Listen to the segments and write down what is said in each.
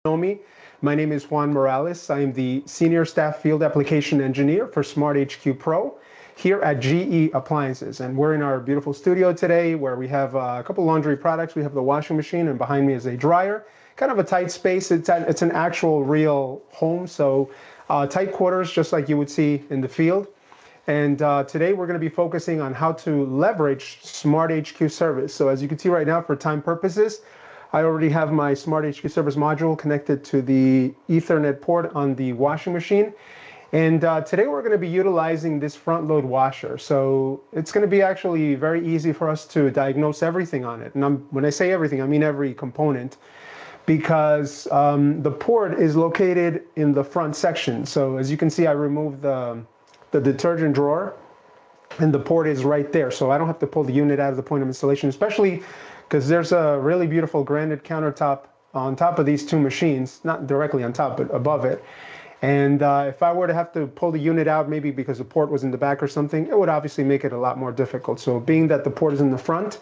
know me, my name is Juan Morales. I am the Senior Staff Field Application Engineer for SmartHQ Pro here at GE Appliances. And we're in our beautiful studio today where we have a couple laundry products. We have the washing machine, and behind me is a dryer. Kind of a tight space. It's an actual real home, so tight quarters just like you would see in the field. And today we're going to be focusing on how to leverage SmartHQ service. So as you can see right now, for time purposes, I already have my SmartHQ service module connected to the Ethernet port on the washing machine. And today we're going to be utilizing this front load washer. So it's going to be actually very easy for us to diagnose everything on it. And when I say everything, I mean every component, because the port is located in the front section. So as you can see, I removed the detergent drawer, and the port is right there. So I don't have to pull the unit out of the point of installation, especially because there's a really beautiful granite countertop on top of these two machines, not directly on top, but above it. And if I were to have to pull the unit out, maybe because the port was in the back or something, it would obviously make it a lot more difficult. So being that the port is in the front,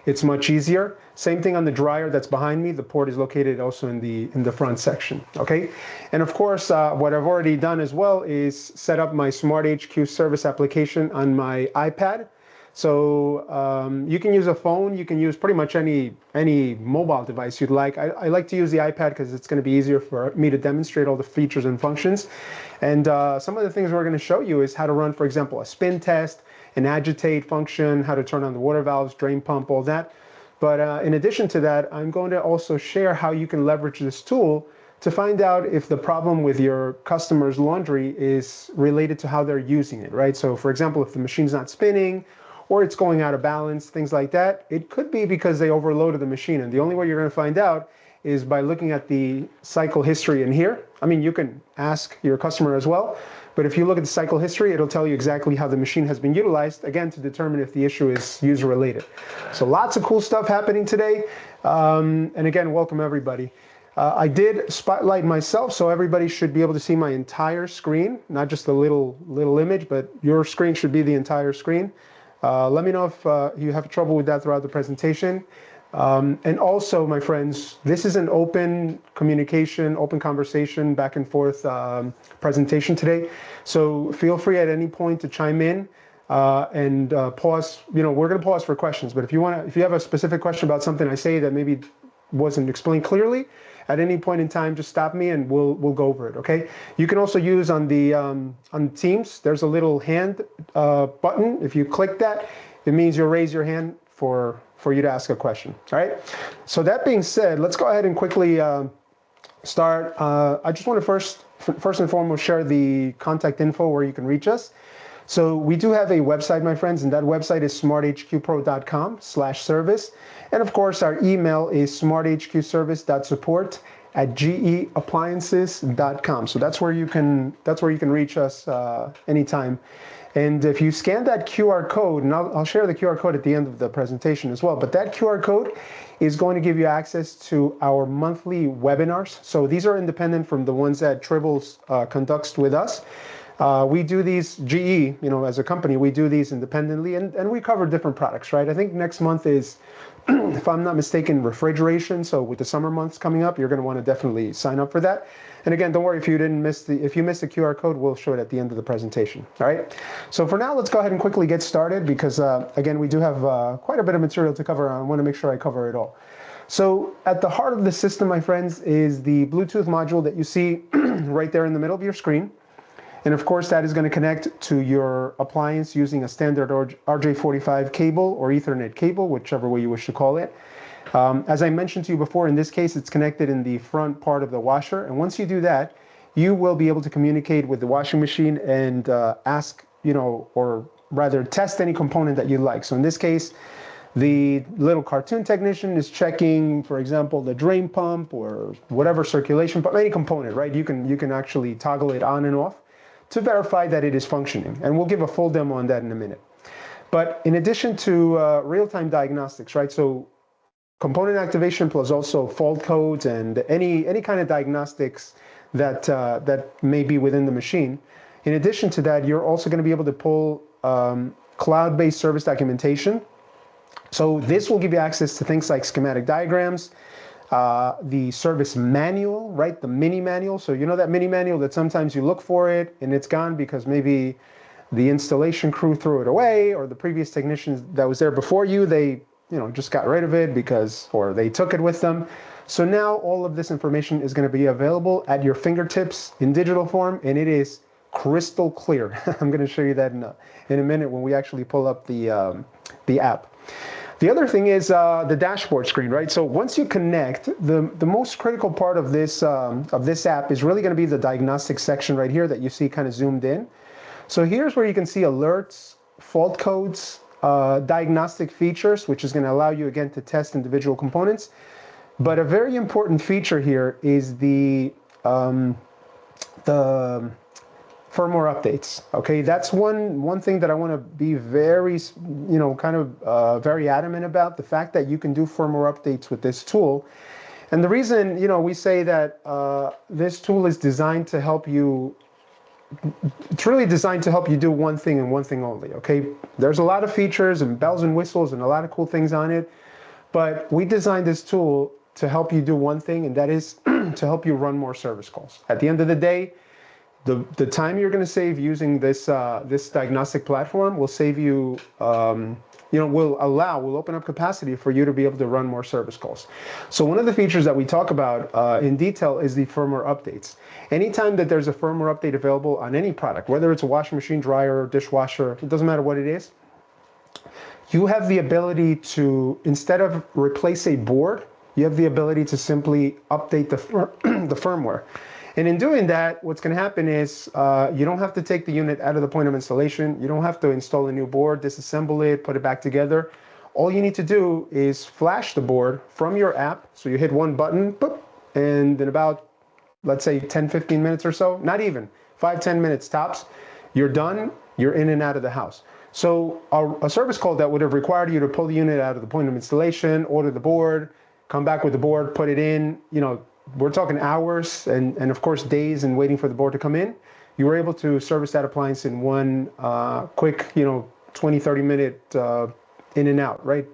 it's much easier. Same thing on the dryer that's behind me. The port is located also in the front section, okay? And of course, what I've already done as well is set up my SmartHQ service application on my iPad. So you can use a phone, you can use pretty much any mobile device you'd like. I like to use the iPad because it's going to be easier for me to demonstrate all the features and functions. And some of the things we're going to show you is how to run, for example, a spin test, an agitate function, how to turn on the water valves, drain pump, all that. But in addition to that, I'm going to also share how you can leverage this tool to find out if the problem with your customer's laundry is related to how they're using it, right? So for example, if the machine's not spinning, or it's going out of balance, things like that, it could be because they overloaded the machine. And the only way you're going to find out is by looking at the cycle history in here. I mean, you can ask your customer as well, but if you look at the cycle history, it'll tell you exactly how the machine has been utilized, again, to determine if the issue is user related. So lots of cool stuff happening today. And again, welcome everybody. I did spotlight myself, so everybody should be able to see my entire screen, not just a little image, but your screen should be the entire screen. Let me know if you have trouble with that throughout the presentation. And also, my friends, this is an open communication, open conversation, back and forth presentation today. So feel free at any point to chime in and pause. You know, we're going to pause for questions. But if you have a specific question about something I say that maybe wasn't explained clearly, at any point in time, just stop me and we'll go over it, okay? You can also use on Teams, there's a little hand button. If you click that, it means you'll raise your hand for you to ask a question, all right? So that being said, let's go ahead and quickly start. I just want to first and foremost share the contact info where you can reach us. So we do have a website, my friends, and that website is smarthqpro.com/service. And of course, our email is smarthqservice.support@geappliances.com. So that's where you can reach us anytime. And if you scan that QR code, and I'll share the QR code at the end of the presentation as well, but that QR code is going to give you access to our monthly webinars. So these are independent from the ones that Tribbles conducts with us. We do these, GE, you know, as a company, we do these independently, and we cover different products, right? I think next month is, if I'm not mistaken, refrigeration. So with the summer months coming up, you're going to want to definitely sign up for that. And again, don't worry if you missed the QR code, we'll show it at the end of the presentation. All right. So for now, let's go ahead and quickly get started because again, we do have quite a bit of material to cover. I want to make sure I cover it all. So at the heart of the system, my friends, is the Bluetooth module that you see right there in the middle of your screen. And of course, that is going to connect to your appliance using a standard RJ45 cable or Ethernet cable, whichever way you wish to call it. As I mentioned to you before, in this case, it's connected in the front part of the washer. And once you do that, you will be able to communicate with the washing machine and ask, you know, or rather test any component that you like. So in this case, the little cartoon technician is checking, for example, the drain pump or whatever circulation, but any component, right? You can actually toggle it on and off to verify that it is functioning. And we'll give a full demo on that in a minute. But in addition to real-time diagnostics, right? So component activation plus also fault codes and any kind of diagnostics that may be within the machine. In addition to that, you're also going to be able to pull cloud-based service documentation. So this will give you access to things like schematic diagrams, the service manual, right? The mini manual. So you know that mini manual that sometimes you look for it and it's gone because maybe the installation crew threw it away, or the previous technicians that was there before you, they just got rid of it because, or they took it with them. So now all of this information is going to be available at your fingertips in digital form, and it is crystal clear. I'm going to show you that in a minute when we actually pull up the app. The other thing is the dashboard screen, right? So once you connect, the most critical part of this app is really going to be the diagnostic section right here that you see kind of zoomed in. So here's where you can see alerts, fault codes, diagnostic features, which is going to allow you again to test individual components. But a very important feature here is the firmware updates. Okay, that's one thing that I want to be very, very adamant about, the fact that you can do firmware updates with this tool. And the reason, we say that this tool is designed to help you, it's really designed to help you do one thing and one thing only, okay? There's a lot of features and bells and whistles and a lot of cool things on it, but we designed this tool to help you do one thing, and that is to help you run more service calls. At the end of the day, the time you're going to save using this this diagnostic platform will save you, will open up capacity for you to be able to run more service calls. So one of the features that we talk about in detail is the firmware updates. Anytime that there's a firmware update available on any product, whether it's a washing machine, dryer, dishwasher, it doesn't matter what it is, you have the ability to, instead of replace a board, you have the ability to simply update the firmware. And in doing that, what's going to happen is you don't have to take the unit out of the point of installation. You don't have to install a new board, disassemble it, put it back together. All you need to do is flash the board from your app. So you hit one button, boop, and in about, let's say 10, 15 minutes or so, not even, 5, 10 minutes tops, you're done, you're in and out of the house. So a service call that would have required you to pull the unit out of the point of installation, order the board, come back with the board, put it in, we're talking hours and of course days and waiting for the board to come in. You were able to service that appliance in one quick, 20, 30 minute in and out, right?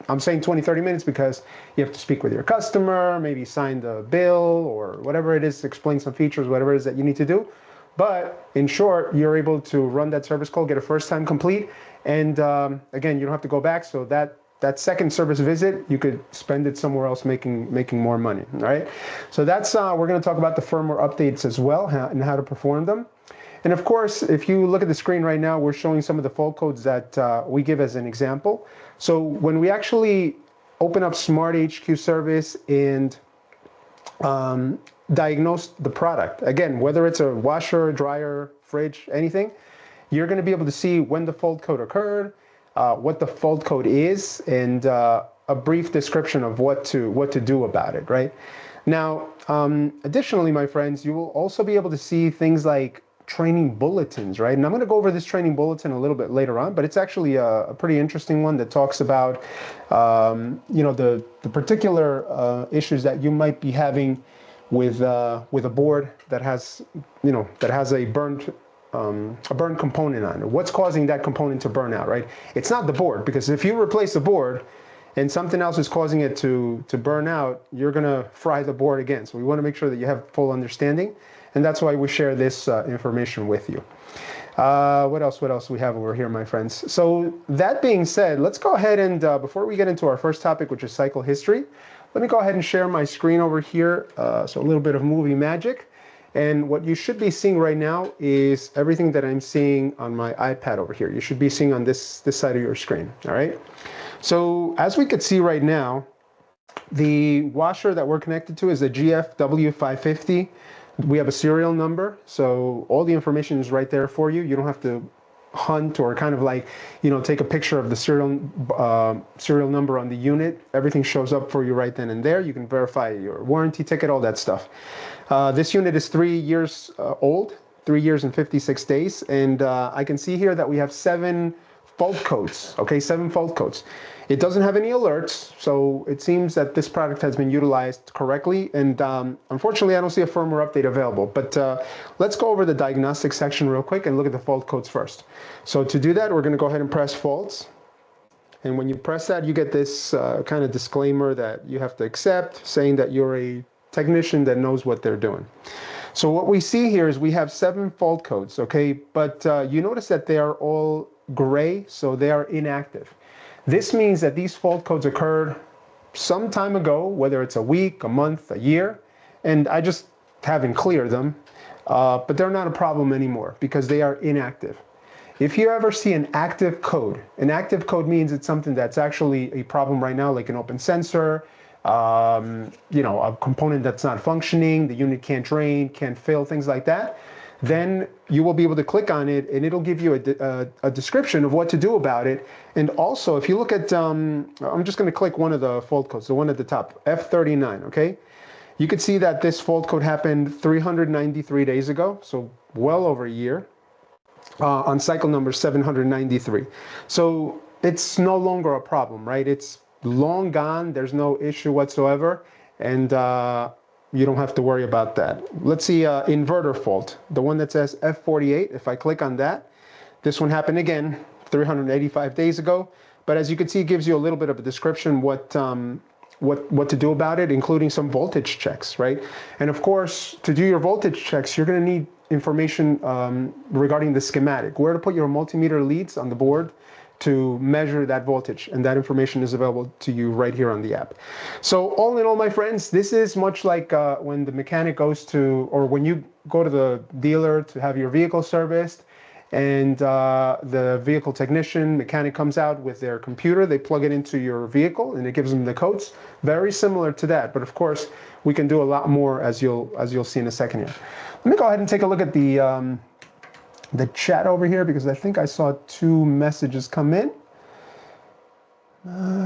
I'm saying 20, 30 minutes because you have to speak with your customer, maybe sign the bill or whatever it is, explain some features, whatever it is that you need to do. But in short, you're able to run that service call, get a first time complete. And again, you don't have to go back. So that second service visit, you could spend it somewhere else making more money, all right? So that's, we're gonna talk about the firmware updates as well and how to perform them. And of course, if you look at the screen right now, we're showing some of the fault codes that we give as an example. So when we actually open up SmartHQ service and diagnose the product, again, whether it's a washer, dryer, fridge, anything, you're gonna be able to see when the fault code occurred, what the fault code is, and a brief description of what to do about it, right? Now, additionally, my friends, you will also be able to see things like training bulletins, right? And I'm going to go over this training bulletin a little bit later on, but it's actually a pretty interesting one that talks about, the particular issues that you might be having with a board that has, a burnt component on it. What's causing that component to burn out, right? It's not the board, because if you replace the board and something else is causing it to burn out, you're gonna fry the board again. So we wanna make sure that you have full understanding, and that's why we share this information with you. What else we have over here, my friends? So that being said, let's go ahead and, before we get into our first topic, which is cycle history, let me go ahead and share my screen over here. So a little bit of movie magic. And what you should be seeing right now is everything that I'm seeing on my iPad over here. You should be seeing on this side of your screen, all right? So as we could see right now, the washer that we're connected to is a GFW550. We have a serial number, so all the information is right there for you. You don't have to hunt or kind of like, take a picture of the serial number on the unit. Everything shows up for you right then and there. You can verify your warranty ticket, all that stuff. This unit is 3 years old, 3 years and 56 days. And I can see here that we have 7 fault codes, okay, 7 fault codes. It doesn't have any alerts, so it seems that this product has been utilized correctly. And unfortunately, I don't see a firmware update available. But let's go over the diagnostic section real quick and look at the fault codes first. So to do that, we're going to go ahead and press faults. And when you press that, you get this kind of disclaimer that you have to accept, saying that you're a technician that knows what they're doing. So what we see here is we have 7 fault codes, okay? But you notice that they are all gray, so they are inactive. This means that these fault codes occurred some time ago, whether it's a week, a month, a year, and I just haven't cleared them. But they're not a problem anymore because they are inactive. If you ever see an active code means it's something that's actually a problem right now, like an open sensor, a component that's not functioning, the unit can't drain, can't fill, things like that. Then you will be able to click on it and it'll give you a description of what to do about it. And also, if you look at, I'm just going to click one of the fault codes, the one at the top, F39, okay? You can see that this fault code happened 393 days ago, so well over a year, on cycle number 793. So it's no longer a problem, right? It's long gone, there's no issue whatsoever, and you don't have to worry about that. Let's see inverter fault, the one that says F48. If I click on that, this one happened again 385 days ago, but as you can see, it gives you a little bit of a description what to do about it, including some voltage checks, right? And of course, to do your voltage checks, you're going to need information regarding the schematic, where to put your multimeter leads on the board to measure that voltage, and that information is available to you right here on the app. So all in all, my friends, this is much like when the mechanic goes to, or when you go to the dealer to have your vehicle serviced, and the vehicle technician, mechanic comes out with their computer, they plug it into your vehicle and it gives them the codes. Very similar to that, but of course we can do a lot more, as you'll see in a second here. Let me go ahead and take a look at the chat over here, because I think I saw 2 messages come in.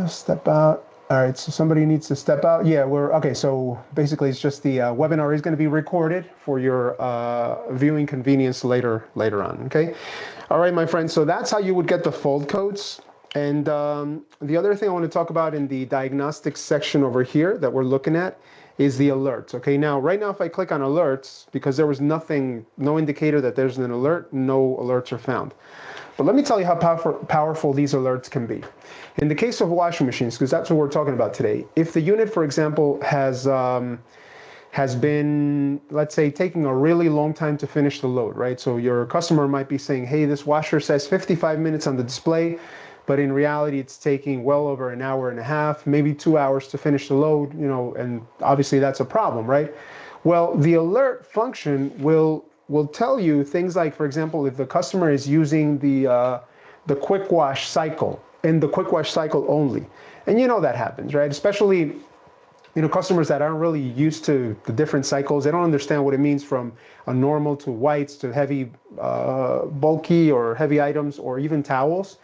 Step out. All right, so somebody needs to step out. Yeah, okay, so basically it's just the webinar is going to be recorded for your viewing convenience later on, okay? All right, my friends, so that's how you would get the fault codes. And the other thing I want to talk about in the diagnostics section over here that we're looking at is the alerts, okay? Now, right now, if I click on alerts, because there was no indicator that there's an alert, no alerts are found. But let me tell you how powerful these alerts can be. In the case of washing machines, because that's what we're talking about today, if the unit, for example, has been, let's say, taking a really long time to finish the load, right? So your customer might be saying, hey, this washer says 55 minutes on the display, but in reality, it's taking well over an hour and a half, maybe 2 hours to finish the load, and obviously that's a problem, right? Well, the alert function will tell you things like, for example, if the customer is using the quick wash cycle, and the quick wash cycle only. And that happens, right? Especially, customers that aren't really used to the different cycles. They don't understand what it means from a normal to whites to heavy, bulky or heavy items, or even towels.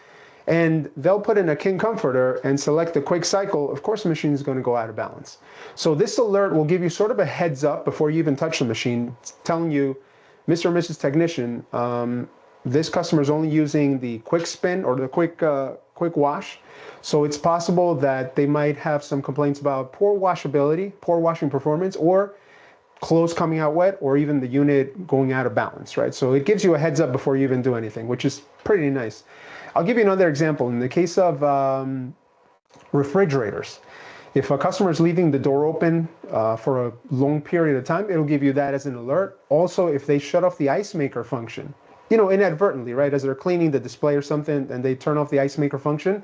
And they'll put in a King Comforter and select the quick cycle. Of course, the machine is going to go out of balance. So this alert will give you sort of a heads up before you even touch the machine, telling you, Mr. or Mrs. Technician, this customer is only using the quick spin or the quick wash. So it's possible that they might have some complaints about poor washability, poor washing performance, or clothes coming out wet, or even the unit going out of balance, right? So it gives you a heads up before you even do anything, which is pretty nice. I'll give you another example. In the case of refrigerators, if a customer is leaving the door open for a long period of time, it'll give you that as an alert. Also, if they shut off the ice maker function, inadvertently, right, as they're cleaning the display or something, and they turn off the ice maker function,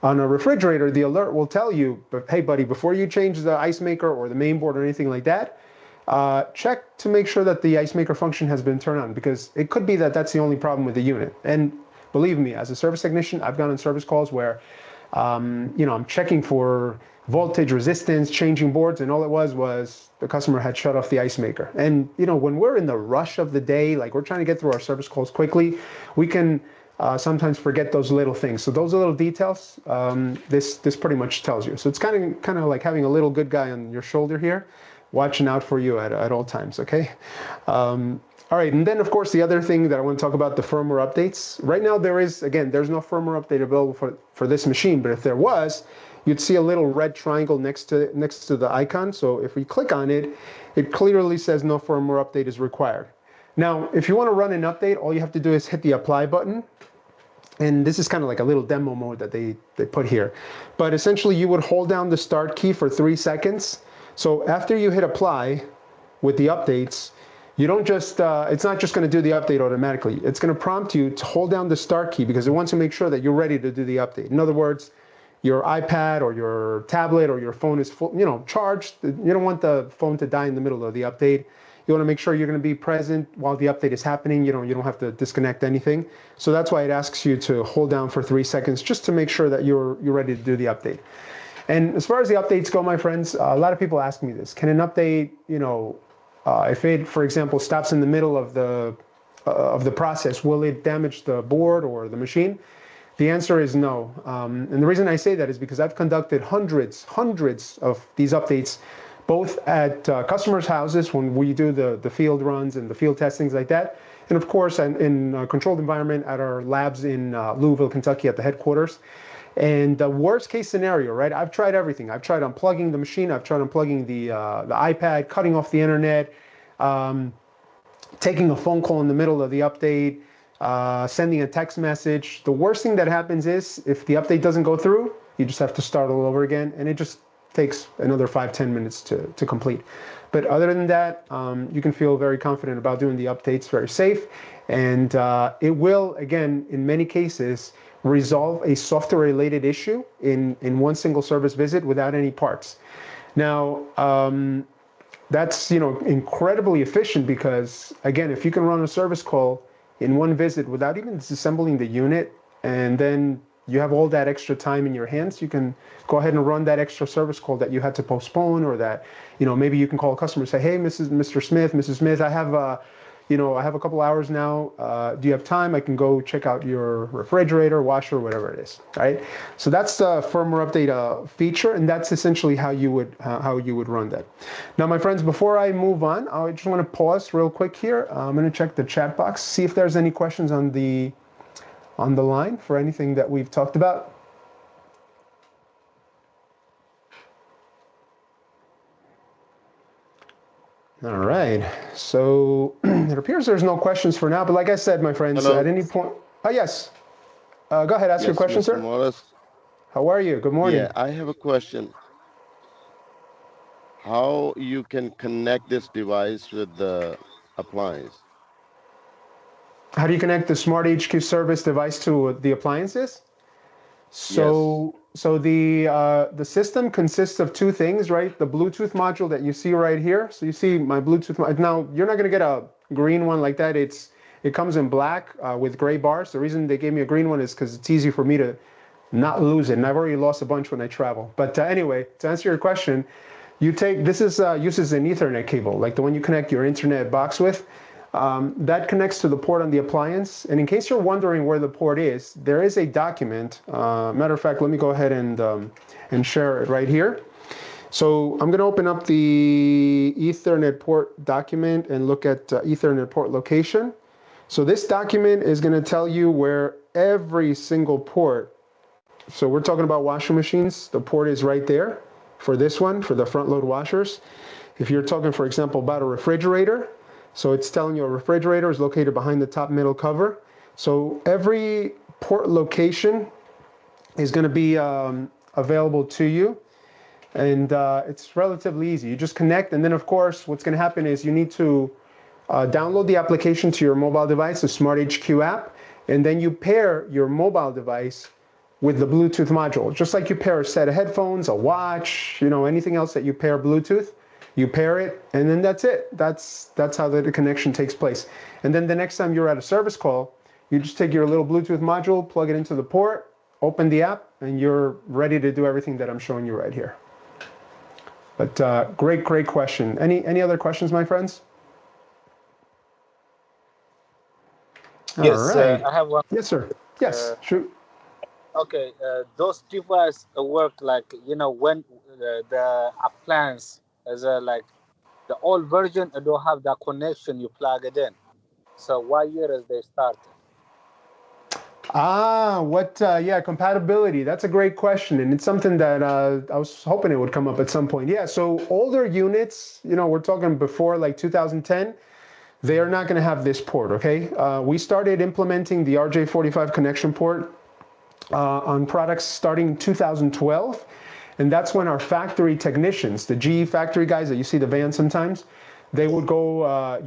on a refrigerator, the alert will tell you, hey, buddy, before you change the ice maker or the main board or anything like that, check to make sure that the ice maker function has been turned on, because it could be that that's the only problem with the unit. And believe me, as a service technician, I've gone on service calls where, I'm checking for voltage resistance, changing boards, and all it was the customer had shut off the ice maker. And when we're in the rush of the day, like we're trying to get through our service calls quickly, we can sometimes forget those little things. So those little details, this pretty much tells you. So it's kind of like having a little good guy on your shoulder here, watching out for you at all times, okay? All right, and then of course the other thing that I want to talk about, the firmware updates. Right now there's no firmware update available for this machine, but if there was, you'd see a little red triangle next to the icon. So if we click on it, it clearly says no firmware update is required. Now, if you want to run an update, all you have to do is hit the apply button. And this is kind of like a little demo mode that they put here. But essentially, you would hold down the start key for 3 seconds. So after you hit apply with the updates, you don't just, it's not just going to do the update automatically. It's going to prompt you to hold down the start key because it wants to make sure that you're ready to do the update. In other words, your iPad or your tablet or your phone is full, charged. You don't want the phone to die in the middle of the update. You want to make sure you're going to be present while the update is happening. You don't have to disconnect anything. So that's why it asks you to hold down for 3 seconds just to make sure that you're ready to do the update. And as far as the updates go, my friends, a lot of people ask me this. Can an update, if it, for example, stops in the middle of the process, will it damage the board or the machine? The answer is no. And the reason I say that is because I've conducted hundreds of these updates, both at customers' houses when we do the field runs and the field testings like that, and of course in a controlled environment at our labs in Louisville, Kentucky at the headquarters. And the worst case scenario, right? I've tried everything. I've tried unplugging the machine. I've tried unplugging the iPad, cutting off the internet, taking a phone call in the middle of the update, sending a text message. The worst thing that happens is if the update doesn't go through, you just have to start all over again, and it just takes another 5-10 minutes to complete. But other than that, you can feel very confident about doing the updates, very safe, and it will, again, in many cases, resolve a software-related issue in one single service visit without any parts. Now, that's incredibly efficient because, again, if you can run a service call in one visit without even disassembling the unit, and then you have all that extra time in your hands, you can go ahead and run that extra service call that you had to postpone, or that, maybe you can call a customer and say, hey, Mr. Smith, Mrs. Smith, I have a couple hours now. Do you have time? I can go check out your refrigerator, washer, whatever it is, right? So that's the firmware update feature, and that's essentially how you would run that. Now, my friends, before I move on, I just want to pause real quick here. I'm going to check the chat box, see if there's any questions on the line for anything that we've talked about. All right, so it appears there's no questions for now, but like I said, my friends, Hello. at any point, yes, go ahead, ask your question, Mr. sir. Morris. How are you? Good morning. Yeah, I have a question. How you can connect this device with the appliance? How do you connect the SmartHQ service device to the appliances? Yes. So the system consists of two things, right? The Bluetooth module that you see right here. So you see my Bluetooth. Now you're not going to get a green one like that. It comes in black with gray bars. The reason they gave me a green one is because it's easy for me to not lose it. And I've already lost a bunch when I travel. But anyway, to answer your question, this is uses an Ethernet cable, like the one you connect your internet box with. That connects to the port on the appliance. And in case you're wondering where the port is, there is a document. Matter of fact, let me go ahead and share it right here. So I'm going to open up the Ethernet port document and look at Ethernet port location. So this document is going to tell you where every single port. So we're talking about washing machines. The port is right there for this one, for the front load washers. If you're talking, for example, about a refrigerator, so it's telling you a refrigerator is located behind the top middle cover. So every port location is going to be available to you. And it's relatively easy. You just connect, and then of course what's going to happen is you need to download the application to your mobile device, the SmartHQ app, and then you pair your mobile device with the Bluetooth module. Just like you pair a set of headphones, a watch, anything else that you pair Bluetooth, you pair it, and then that's it. That's how the connection takes place. And then the next time you're at a service call, you just take your little Bluetooth module, plug it into the port, open the app, and you're ready to do everything that I'm showing you right here. But great question. Any other questions, my friends? Yes, All right. I have one. Yes, sir. Yes, shoot. Okay, those devices work like when the appliance is like the old version don't have that connection. You plug it in. So what year is they started? Yeah, compatibility. That's a great question. And it's something that I was hoping it would come up at some point. Yeah, so older units, we're talking before like 2010. they are not going to have this port, okay? We started implementing the RJ45 connection port on products starting in 2012, and that's when our factory technicians, the GE factory guys that you see the van sometimes, they would go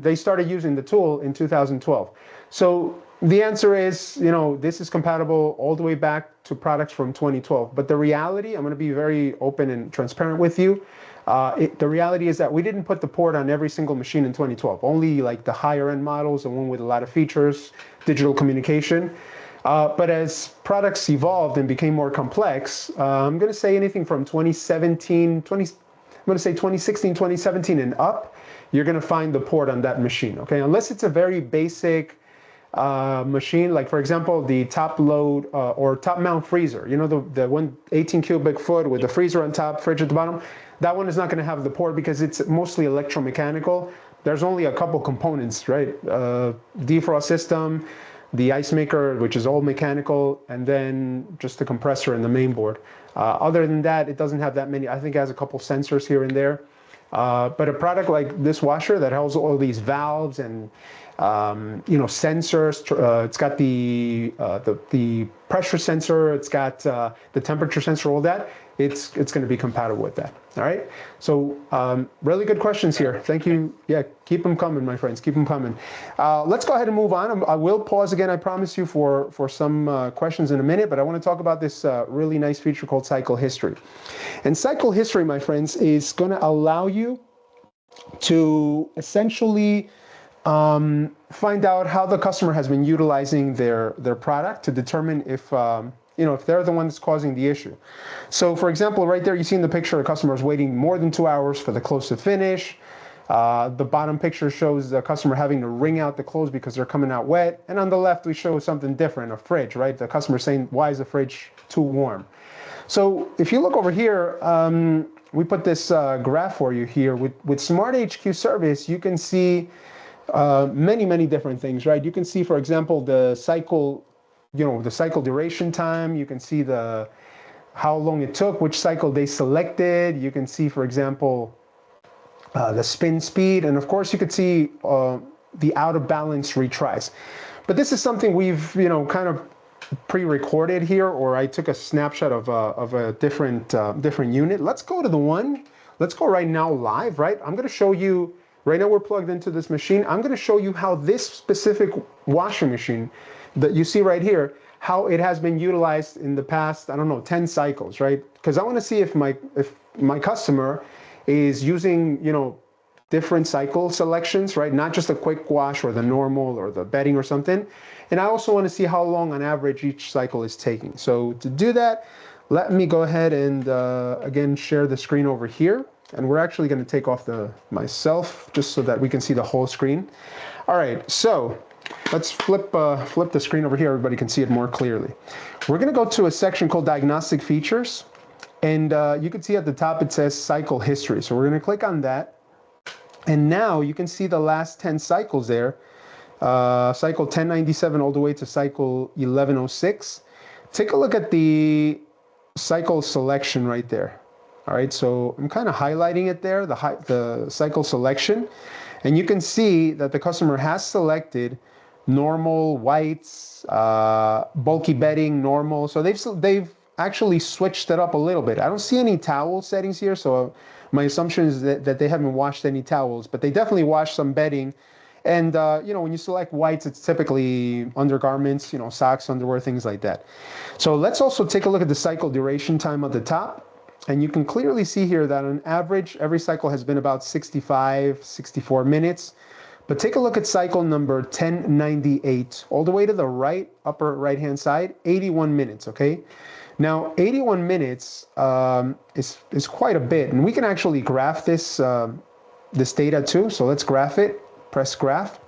they started using the tool in 2012. So the answer is, this is compatible all the way back to products from 2012. But the reality, I'm going to be very open and transparent with you. The reality is that we didn't put the port on every single machine in 2012. Only like the higher end models, the one with a lot of features, digital communication. But as products evolved and became more complex, I'm going to say anything from 2016, 2017 and up, you're going to find the port on that machine, okay? Unless it's a very basic machine, like for example, the top load or top mount freezer, the one 18 cubic foot with the freezer on top, fridge at the bottom, that one is not going to have the port because it's mostly electromechanical. There's only a couple components, right? Defrost system, the ice maker, which is all mechanical, and then just the compressor and the main board. Other than that, it doesn't have that many. I think it has a couple sensors here and there. But a product like this washer that has all these valves and sensors, it's got the pressure sensor, it's got the temperature sensor, all that. It's going to be compatible with that. All right. So really good questions here. Thank you. Yeah, keep them coming, my friends. Keep them coming. Let's go ahead and move on. I will pause again, I promise you, for some questions in a minute, but I want to talk about this really nice feature called cycle history. And cycle history, my friends, is going to allow you to essentially find out how the customer has been utilizing their product to determine if if they're the ones causing the issue. So for example, right there, you see in the picture, a customer is waiting more than 2 hours for the clothes to finish. The bottom picture shows the customer having to wring out the clothes because they're coming out wet. And on the left, we show something different, a fridge, right? The customer saying, why is the fridge too warm? So if you look over here, we put this graph for you here. With SmartHQ service, you can see many different things, right? You can see, for example, the cycle duration time. You can see how long it took, which cycle they selected. You can see, for example, the spin speed, and of course you could see the out of balance retries. But this is something we've kind of pre-recorded here, or I took a snapshot of a different unit. Let's go to the one. Let's go right now live, right? I'm going to show you. Right now we're plugged into this machine. I'm going to show you how this specific washing machine that you see right here, how it has been utilized in the past, 10 cycles, right? Because I want to see if my customer is using, different cycle selections, right? Not just a quick wash or the normal or the bedding or something. And I also want to see how long on average each cycle is taking. So to do that, let me go ahead and again share the screen over here. And we're actually going to take off myself just so that we can see the whole screen. All right, so let's flip the screen over here. Everybody can see it more clearly. We're going to go to a section called Diagnostic Features. And you can see at the top it says Cycle History. So we're going to click on that. And now you can see the last 10 cycles there. Cycle 1097 all the way to cycle 1106. Take a look at the cycle selection right there. All right, so I'm kind of highlighting it there, the cycle selection. And you can see that the customer has selected normal, whites, bulky bedding, normal. So they've actually switched it up a little bit. I don't see any towel settings here, so my assumption is that they haven't washed any towels, but they definitely washed some bedding. And when you select whites, it's typically undergarments, socks, underwear, things like that. So let's also take a look at the cycle duration time at the top. And you can clearly see here that on average, every cycle has been about 65, 64 minutes. But take a look at cycle number 1098, all the way to the right, upper right-hand side, 81 minutes, okay? Now, 81 minutes is quite a bit. And we can actually graph this data too. So let's graph it, press graph.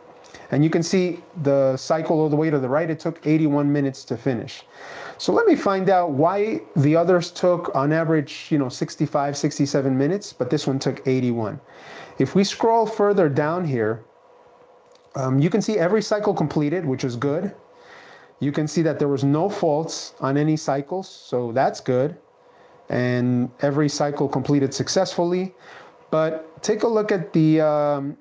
And you can see the cycle all the way to the right, it took 81 minutes to finish. So let me find out why the others took on average, 65, 67 minutes, but this one took 81. If we scroll further down here, you can see every cycle completed, which is good. You can see that there was no faults on any cycles, so that's good. And every cycle completed successfully. But take a look at the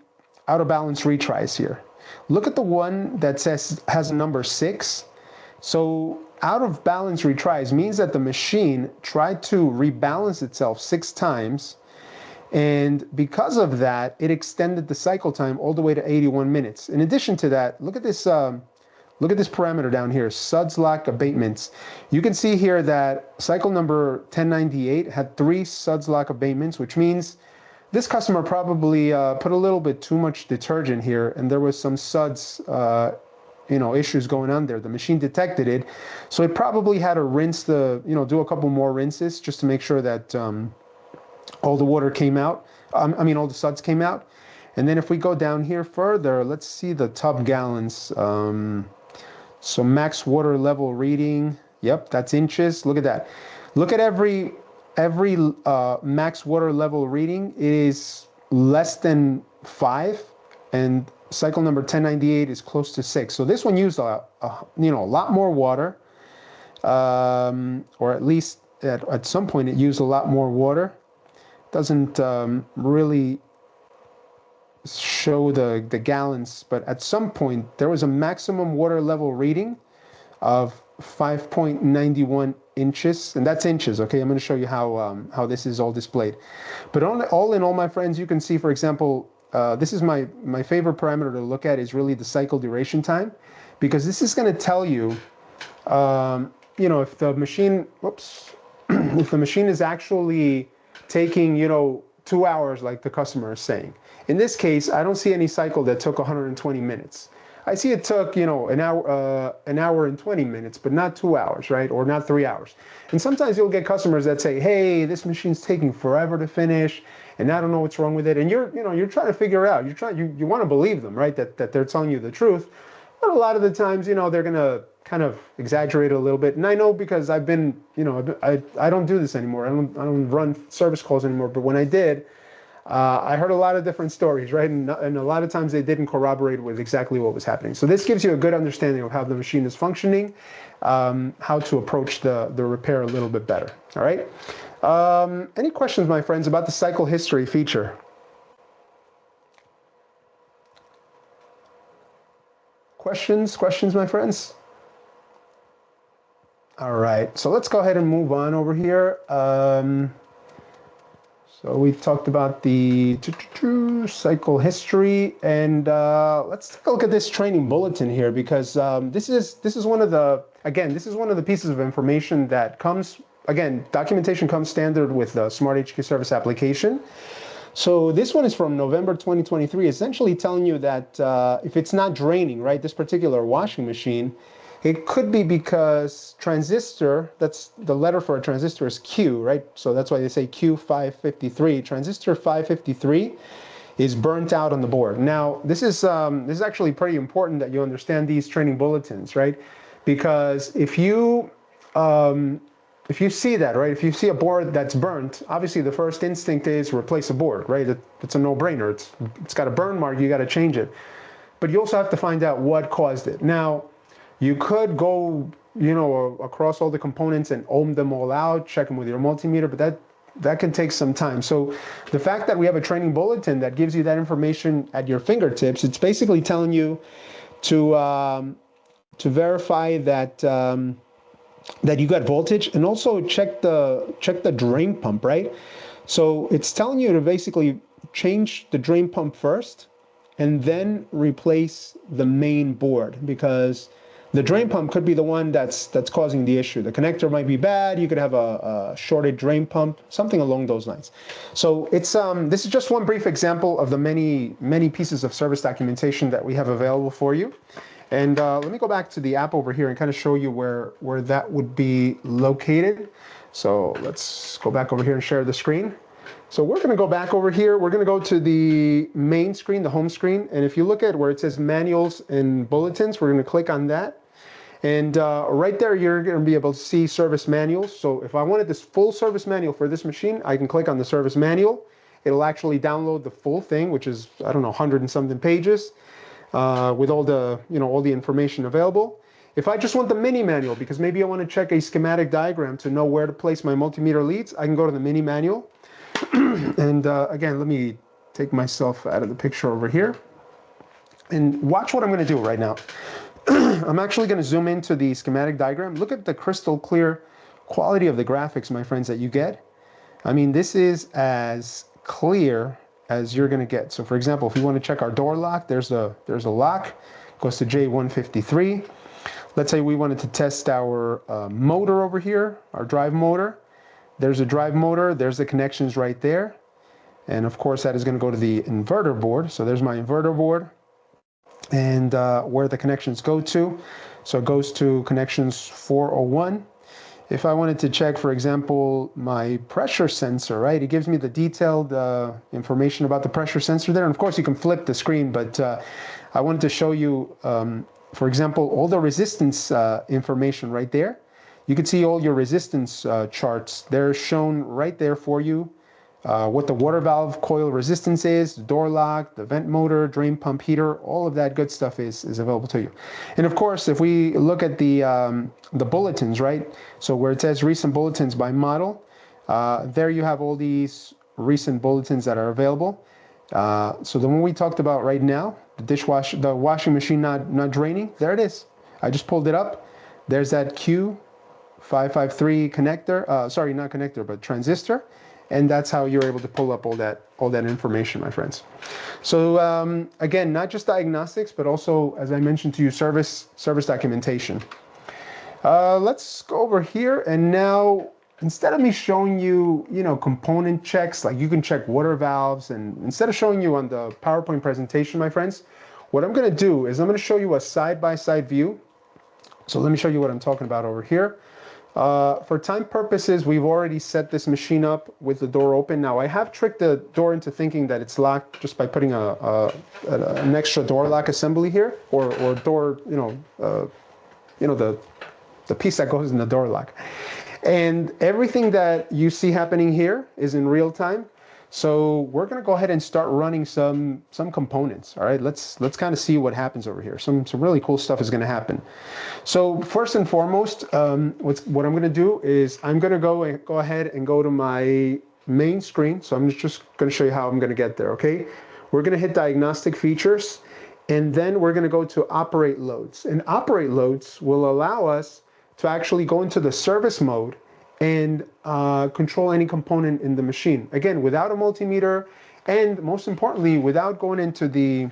out of balance retries here. Look at the one that has a number 6. So out of balance retries means that the machine tried to rebalance itself 6 times, and because of that, it extended the cycle time all the way to 81 minutes. In addition to that, look at this parameter down here, suds lock abatements. You can see here that cycle number 1098 had 3 suds lock abatements, which means this customer probably put a little bit too much detergent here, and there was some suds issues going on there. The machine detected it, so it probably had to rinse do a couple more rinses just to make sure that all the water came out. All the suds came out. And then if we go down here further, let's see the tub gallons. So max water level reading. Yep, that's inches. Look at that. Look at every max water level reading. It is less than 5, and cycle number 1098 is close to 6. So this one used a lot more water, or at least at some point it used a lot more water. Doesn't really show the gallons, but at some point there was a maximum water level reading of 5.91 inches, and that's inches. Okay, I'm going to show you how this is all displayed. But all in all, my friends, you can see, for example, this is my favorite parameter to look at is really the cycle duration time, because this is going to tell you, if the machine, if the machine is actually taking, 2 hours like the customer is saying. In this case, I don't see any cycle that took 120 minutes. I see it took, an hour and 20 minutes, but not 2 hours, right? Or not 3 hours. And sometimes you'll get customers that say, hey, this machine's taking forever to finish, and I don't know what's wrong with it. And you're trying to figure it out. You want to believe them, right? That they're telling you the truth. But a lot of the times, they're going to kind of exaggerate a little bit. And I know, because I've been, I don't do this anymore. I don't run service calls anymore. But when I did, I heard a lot of different stories, right? And a lot of times they didn't corroborate with exactly what was happening. So this gives you a good understanding of how the machine is functioning, how to approach the repair a little bit better. All right. Any questions, my friends, about the cycle history feature? Questions, my friends? All right, so let's go ahead and move on over here. So we talked about the cycle history, and let's take a look at this training bulletin here, because this is one of the pieces of information that comes, again, documentation comes standard with the SmartHQ service application. So this one is from November 2023, essentially telling you that if it's not draining, right, this particular washing machine, it could be because transistor, that's the letter for a transistor is Q, right? So that's why they say Q553. Transistor 553 is burnt out on the board. Now, this is actually pretty important that you understand these training bulletins, right? Because if you see that, right, if you see a board that's burnt, obviously the first instinct is replace a board, right? It's a no-brainer. It's got a burn mark, you got to change it. But you also have to find out what caused it. Now, you could go, across all the components and ohm them all out, check them with your multimeter, but that can take some time. So the fact that we have a training bulletin that gives you that information at your fingertips, it's basically telling you to verify that that you got voltage, and also check the drain pump, right? So it's telling you to basically change the drain pump first, and then replace the main board, because the drain pump could be the one that's causing the issue. The connector might be bad. You could have a shorted drain pump, something along those lines. So it's this is just one brief example of the many pieces of service documentation that we have available for you. And let me go back to the app over here and kind of show you where that would be located. So let's go back over here and share the screen. So we're going to go back over here. We're going to go to the main screen, the home screen. And if you look at where it says manuals and bulletins, we're going to click on that. And right there, you're going to be able to see service manuals. So if I wanted this full service manual for this machine, I can click on the service manual. It'll actually download the full thing, which is, I don't know, 100 and something pages with all the, all the information available. If I just want the mini manual, because maybe I want to check a schematic diagram to know where to place my multimeter leads, I can go to the mini manual. And again, let me take myself out of the picture over here. And watch what I'm going to do right now. I'm actually going to zoom into the schematic diagram. Look at the crystal clear quality of the graphics, my friends, that you get. I mean, this is as clear as you're going to get. So for example, if you want to check our door lock, there's a lock, goes to J153. Let's say we wanted to test our motor over here, our drive motor. There's a drive motor, there's the connections right there. And of course that is going to go to the inverter board. So there's my inverter board and where the connections go to. So it goes to connections 401. If I wanted to check, for example, my pressure sensor, right? It gives me the detailed information about the pressure sensor there. And of course you can flip the screen, but I wanted to show you, for example, all the resistance information right there. You can see all your resistance charts. They're shown right there for you. What the water valve coil resistance is, the door lock, the vent motor, drain pump heater, all of that good stuff is available to you. And of course, if we look at the bulletins, right? So where it says recent bulletins by model, there you have all these recent bulletins that are available. So the one we talked about right now, the washing machine not draining, there it is. I just pulled it up. There's that Q553 connector, sorry, not connector, but transistor. And that's how you're able to pull up all that information, my friends. So again, not just diagnostics, but also, as I mentioned to you, service documentation. Let's go over here, and now instead of me showing you, component checks, like you can check water valves, and instead of showing you on the PowerPoint presentation, my friends, what I'm going to do is I'm going to show you a side-by-side view. So let me show you what I'm talking about over here. For time purposes, we've already set this machine up with the door open. Now, I have tricked the door into thinking that it's locked just by putting an extra door lock assembly here, or door, the piece that goes in the door lock. And everything that you see happening here is in real time. So we're going to go ahead and start running some components. All right, let's kind of see what happens over here. Some really cool stuff is going to happen. So first and foremost, what I'm going to do is I'm going to go ahead and go to my main screen. So I'm just going to show you how I'm going to get there. Okay, we're going to hit diagnostic features, and then we're going to go to operate loads. And operate loads will allow us to actually go into the service mode and control any component in the machine. Again, without a multimeter, and most importantly, without going into the,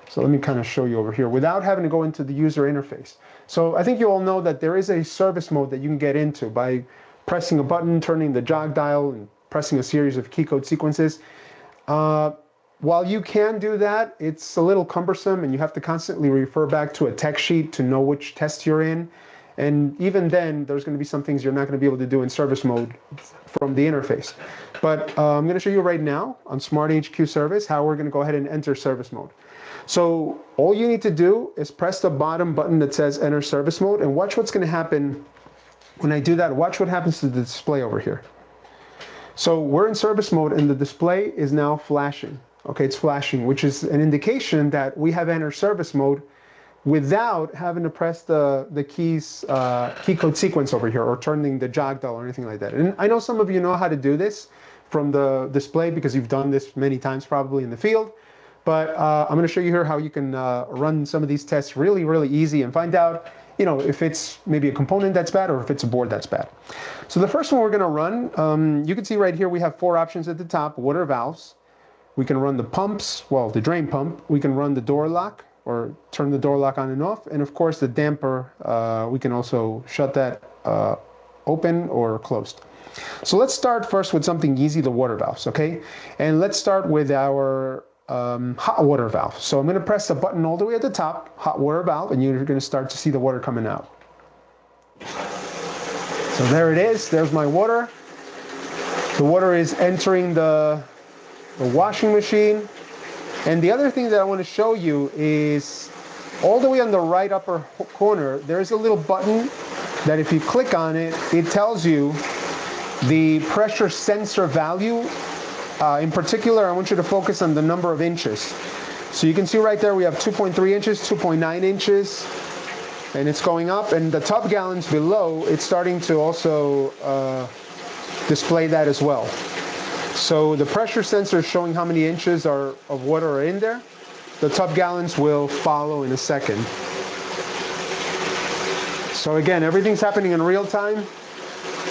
so let me kind of show you over here, without having to go into the user interface. So I think you all know that there is a service mode that you can get into by pressing a button, turning the jog dial, and pressing a series of key code sequences. While you can do that, it's a little cumbersome, and you have to constantly refer back to a tech sheet to know which test you're in. And even then, there's going to be some things you're not going to be able to do in service mode from the interface. But I'm going to show you right now on SmartHQ service how we're going to go ahead and enter service mode. So all you need to do is press the bottom button that says enter service mode, and watch what's going to happen when I do that. Watch what happens to the display over here. So we're in service mode, and the display is now flashing. Okay, it's flashing, which is an indication that we have entered service mode without having to press the key code sequence over here, or turning the jog dial or anything like that. And I know some of you know how to do this from the display because you've done this many times probably in the field. But I'm going to show you here how you can run some of these tests really, really easy and find out, if it's maybe a component that's bad or if it's a board that's bad. So the first one we're going to run, you can see right here we have 4 options at the top: water valves. We can run the pumps, well, the drain pump. We can run the door lock, or turn the door lock on and off. And of course the damper, we can also shut that open or closed. So let's start first with something easy, the water valves, okay? And let's start with our hot water valve. So I'm going to press the button all the way at the top, hot water valve, and you're going to start to see the water coming out. So there it is, there's my water. The water is entering the washing machine. And the other thing that I want to show you is all the way on the right upper corner, there's a little button that if you click on it, it tells you the pressure sensor value. In particular, I want you to focus on the number of inches. So you can see right there we have 2.3 inches, 2.9 inches, and it's going up. And the tub gallons below, it's starting to also display that as well. So the pressure sensor is showing how many inches of water are in there. the tub gallons will follow in a second. So again, everything's happening in real time.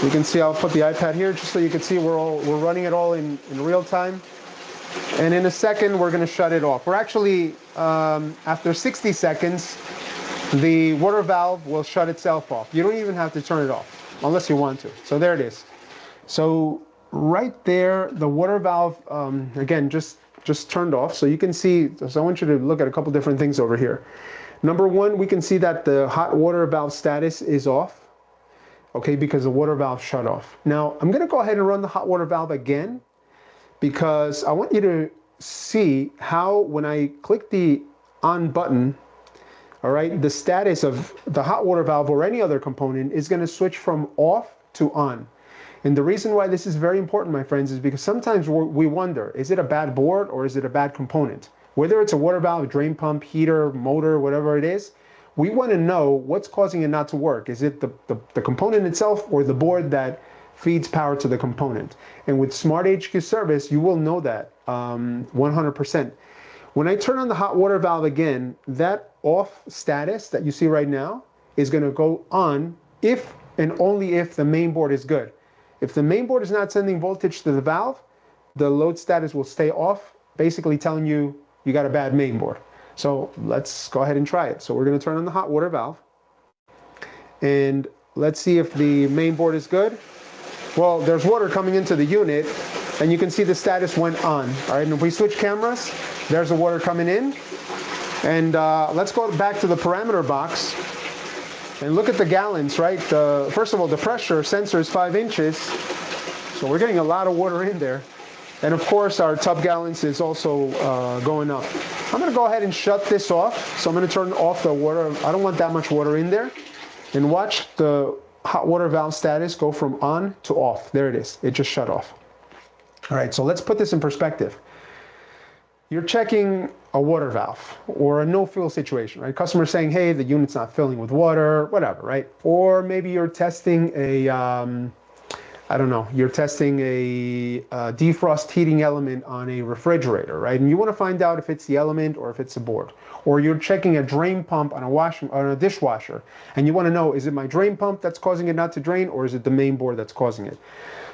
You can see, I'll put the iPad here just so you can see we're running it all in real time. And in a second, we're going to shut it off. We're actually, after 60 seconds, the water valve will shut itself off. You don't even have to turn it off, unless you want to. So there it is. So right there, the water valve, again, just turned off. So you can see, so I want you to look at a couple different things over here. Number one, we can see that the hot water valve status is off, okay, because the water valve shut off. Now, I'm going to go ahead and run the hot water valve again, because I want you to see how when I click the on button, all right, the status of the hot water valve or any other component is going to switch from off to on. And the reason why this is very important, my friends, is because sometimes we wonder, is it a bad board or is it a bad component? Whether it's a water valve, drain pump, heater, motor, whatever it is, we want to know what's causing it not to work. Is it the component itself or the board that feeds power to the component? And with SmartHQ service, you will know that 100%. When I turn on the hot water valve again, that off status that you see right now is going to go on if and only if the main board is good. If the main board is not sending voltage to the valve, the load status will stay off, basically telling you you got a bad main board. So let's go ahead and try it. So we're going to turn on the hot water valve. And let's see if the main board is good. Well, there's water coming into the unit, and you can see the status went on. All right, and if we switch cameras, there's the water coming in. And let's go back to the parameter box and look at the gallons, right? First of all, the pressure sensor is 5 inches. So we're getting a lot of water in there. And of course, our tub gallons is also going up. I'm going to go ahead and shut this off. So I'm going to turn off the water. I don't want that much water in there. And watch the hot water valve status go from on to off. There it is. It just shut off. All right, so let's put this in perspective. You're checking a water valve or a no fill situation, right? Customer saying, hey, the unit's not filling with water, whatever, right? Or maybe you're testing a, I don't know, you're testing a defrost heating element on a refrigerator, right? And you want to find out if it's the element or if it's the board. Or you're checking a drain pump on a dishwasher, and you want to know, is it my drain pump that's causing it not to drain, or is it the main board that's causing it?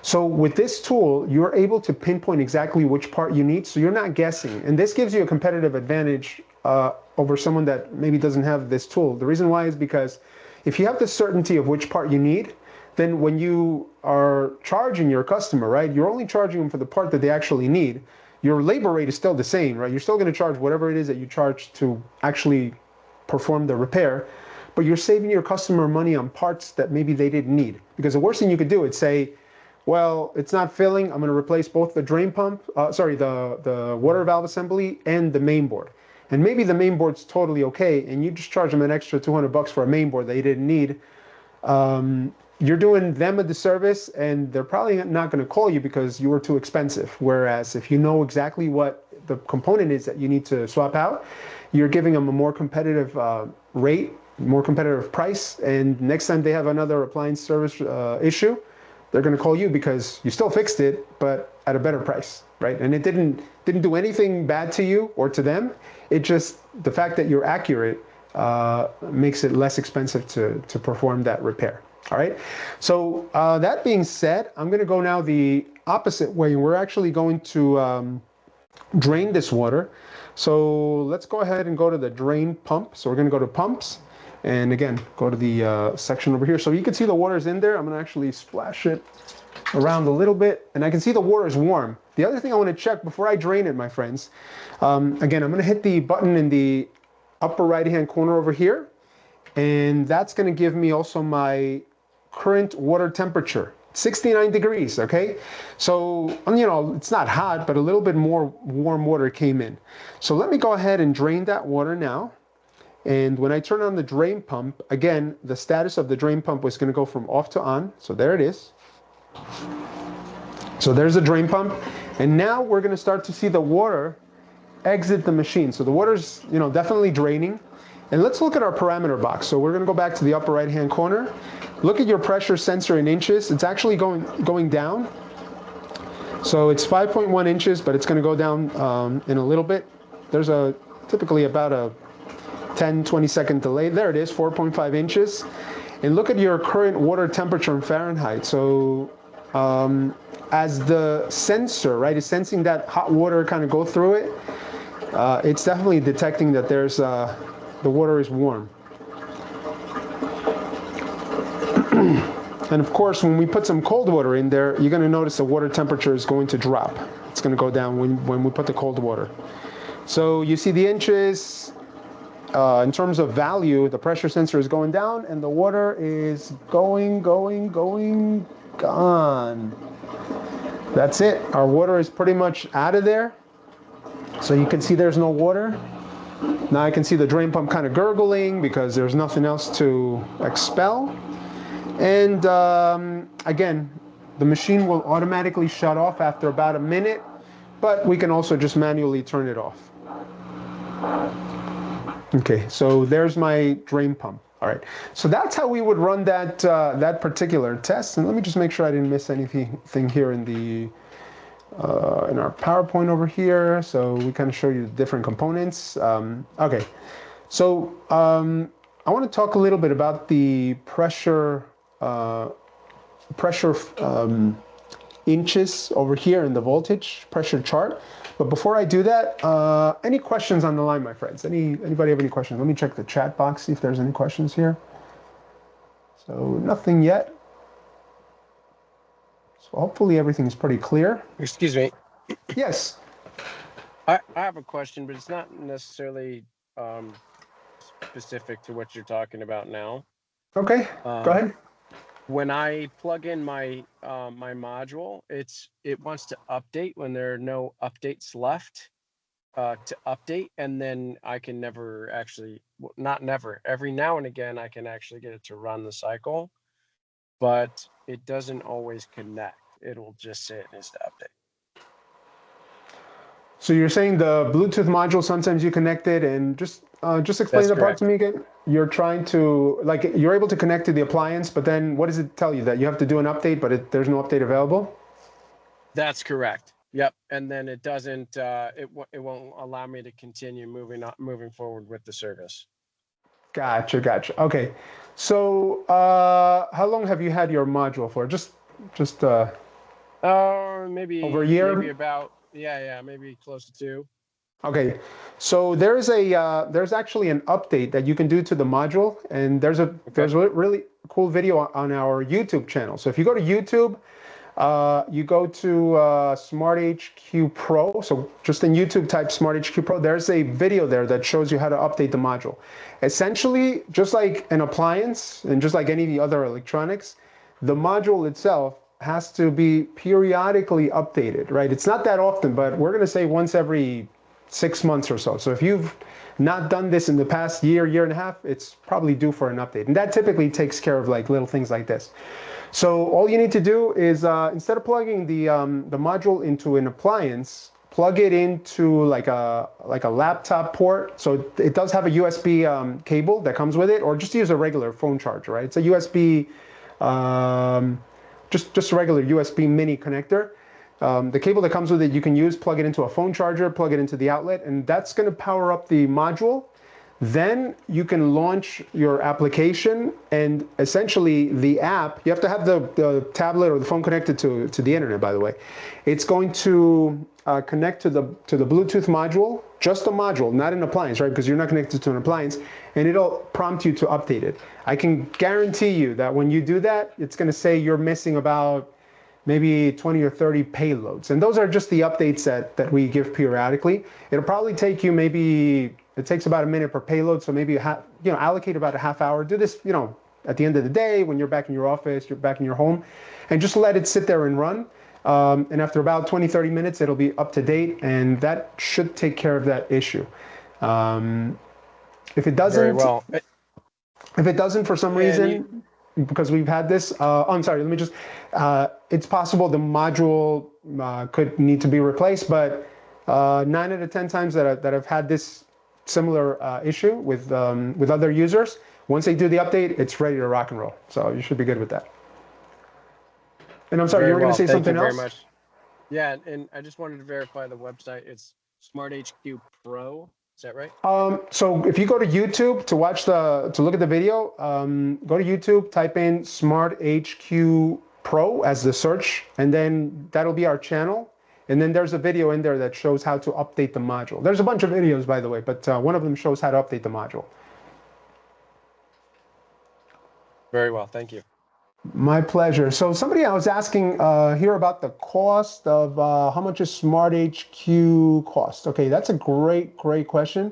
So with this tool, you're able to pinpoint exactly which part you need, so you're not guessing. And this gives you a competitive advantage over someone that maybe doesn't have this tool. The reason why is because if you have the certainty of which part you need, then when you are charging your customer, right, you're only charging them for the part that they actually need. Your labor rate is still the same, right? You're still going to charge whatever it is that you charge to actually perform the repair, but you're saving your customer money on parts that maybe they didn't need. Because the worst thing you could do is say, well, it's not filling, I'm going to replace both the drain pump, the water valve assembly and the main board. And maybe the main board's totally okay, and you just charge them an extra $200 for a main board they didn't need. You're doing them a disservice, and they're probably not going to call you because you were too expensive. Whereas if you know exactly what the component is that you need to swap out, you're giving them a more competitive rate, more competitive price, and next time they have another appliance service issue, they're going to call you because you still fixed it, but at a better price, right? And it didn't do anything bad to you or to them. It just, the fact that you're accurate makes it less expensive to perform that repair. All right, so that being said, I'm going to go now the opposite way. We're actually going to drain this water. So let's go ahead and go to the drain pump. So we're going to go to pumps, and again, go to the section over here. So you can see the water's in there. I'm going to actually splash it around a little bit, and I can see the water is warm. The other thing I want to check before I drain it, my friends, again, I'm going to hit the button in the upper right-hand corner over here, and that's going to give me also my current water temperature, 69 degrees, okay? So, you know, it's not hot, but a little bit more warm water came in. So let me go ahead and drain that water now. And when I turn on the drain pump, again, the status of the drain pump was going to go from off to on. So there it is. So there's the drain pump. And now we're going to start to see the water exit the machine. So the water's, you know, definitely draining. And let's look at our parameter box. So we're going to go back to the upper right-hand corner. Look at your pressure sensor in inches. It's actually going down. So it's 5.1 inches, but it's going to go down in a little bit. There's a typically about a 10-20 second delay. There it is, 4.5 inches. And look at your current water temperature in Fahrenheit. So as the sensor, right, is sensing that hot water kind of go through it, it's definitely detecting that there's the water is warm. And of course, when we put some cold water in there, you're going to notice the water temperature is going to drop. It's going to go down when we put the cold water. So you see the inches. In terms of value, the pressure sensor is going down and the water is going, gone. That's it. Our water is pretty much out of there. So you can see there's no water. Now I can see the drain pump kind of gurgling because there's nothing else to expel. And again, the machine will automatically shut off after about a minute, but we can also just manually turn it off. Okay, so there's my drain pump. All right, so that's how we would run that that particular test. And let me just make sure I didn't miss anything here in the in our PowerPoint over here. So we kind of show you the different components. Okay, so I want to talk a little bit about the pressure inches over here in the voltage pressure chart. But before I do that, any questions on the line, my friends? Anybody have any questions? Let me check the chat box, see if there's any questions here. So nothing yet. So hopefully everything's pretty clear. Excuse me. Yes. I have a question, but it's not necessarily specific to what you're talking about now. Okay, go ahead. When I plug in my my module, it wants to update when there are no updates left to update, and then I can never actually, not never, every now and again I can actually get it to run the cycle, but it doesn't always connect. It'll just say it needs to update. So you're saying the Bluetooth module, sometimes you connect it, and just explain That's the part correct. to me again. You're trying to, like, you're able to connect to the appliance, but then what does it tell you? That you have to do an update, but there's no update available? That's correct. Yep. And then it doesn't, it won't allow me to continue moving forward with the service. Gotcha. Okay. So how long have you had your module for? Just Maybe over a year? Maybe about, yeah, maybe close to 2. Okay, so there's actually an update that you can do to the module, and there's a really cool video on our YouTube channel. So if you go to YouTube, you go to SmartHQ Pro. So just in YouTube type SmartHQ Pro. There's a video there that shows you how to update the module. Essentially, just like an appliance and just like any other electronics, the module itself has to be periodically updated, right? It's not that often, but we're going to say once every 6 months or so. So if you've not done this in the past year and a half, it's probably due for an update. And that typically takes care of like little things like this. So all you need to do is instead of plugging the module into an appliance, plug it into like a laptop port. So it does have a USB cable that comes with it, or just use a regular phone charger, right? It's a USB, just a regular USB mini connector. The cable that comes with it, you can use, plug it into a phone charger, plug it into the outlet, and that's going to power up the module. Then you can launch your application, and essentially the app, you have to have the tablet or the phone connected to the internet, by the way. It's going to connect to the Bluetooth module, just a module, not an appliance, right? Because you're not connected to an appliance, and it'll prompt you to update it. I can guarantee you that when you do that, it's going to say you're missing about maybe 20 or 30 payloads. And those are just the updates that we give periodically. It'll probably take you it takes about a minute per payload. So maybe, allocate about a half hour. Do this, at the end of the day, when you're back in your office, you're back in your home, and just let it sit there and run. And after about 20, 30 minutes, it'll be up to date, and that should take care of that issue. If it doesn't, Very well. If it doesn't for some reason, because we've had this, I'm sorry, let me just, it's possible the module could need to be replaced, but 9 out of 10 times that I've had this similar issue with other users, once they do the update, it's ready to rock and roll. So you should be good with that. And I'm sorry, you were going to say something else? Thank you very much. Yeah, and I just wanted to verify the website. It's SmartHQ Pro. Is that right? So if you go to YouTube to look at the video, go to YouTube, type in SmartHQ Pro as the search, and then that'll be our channel. And then there's a video in there that shows how to update the module. There's a bunch of videos, by the way, but one of them shows how to update the module. Very well, thank you. My pleasure. So somebody I was asking here about the cost of how much is SmartHQ cost. Okay, that's a great question.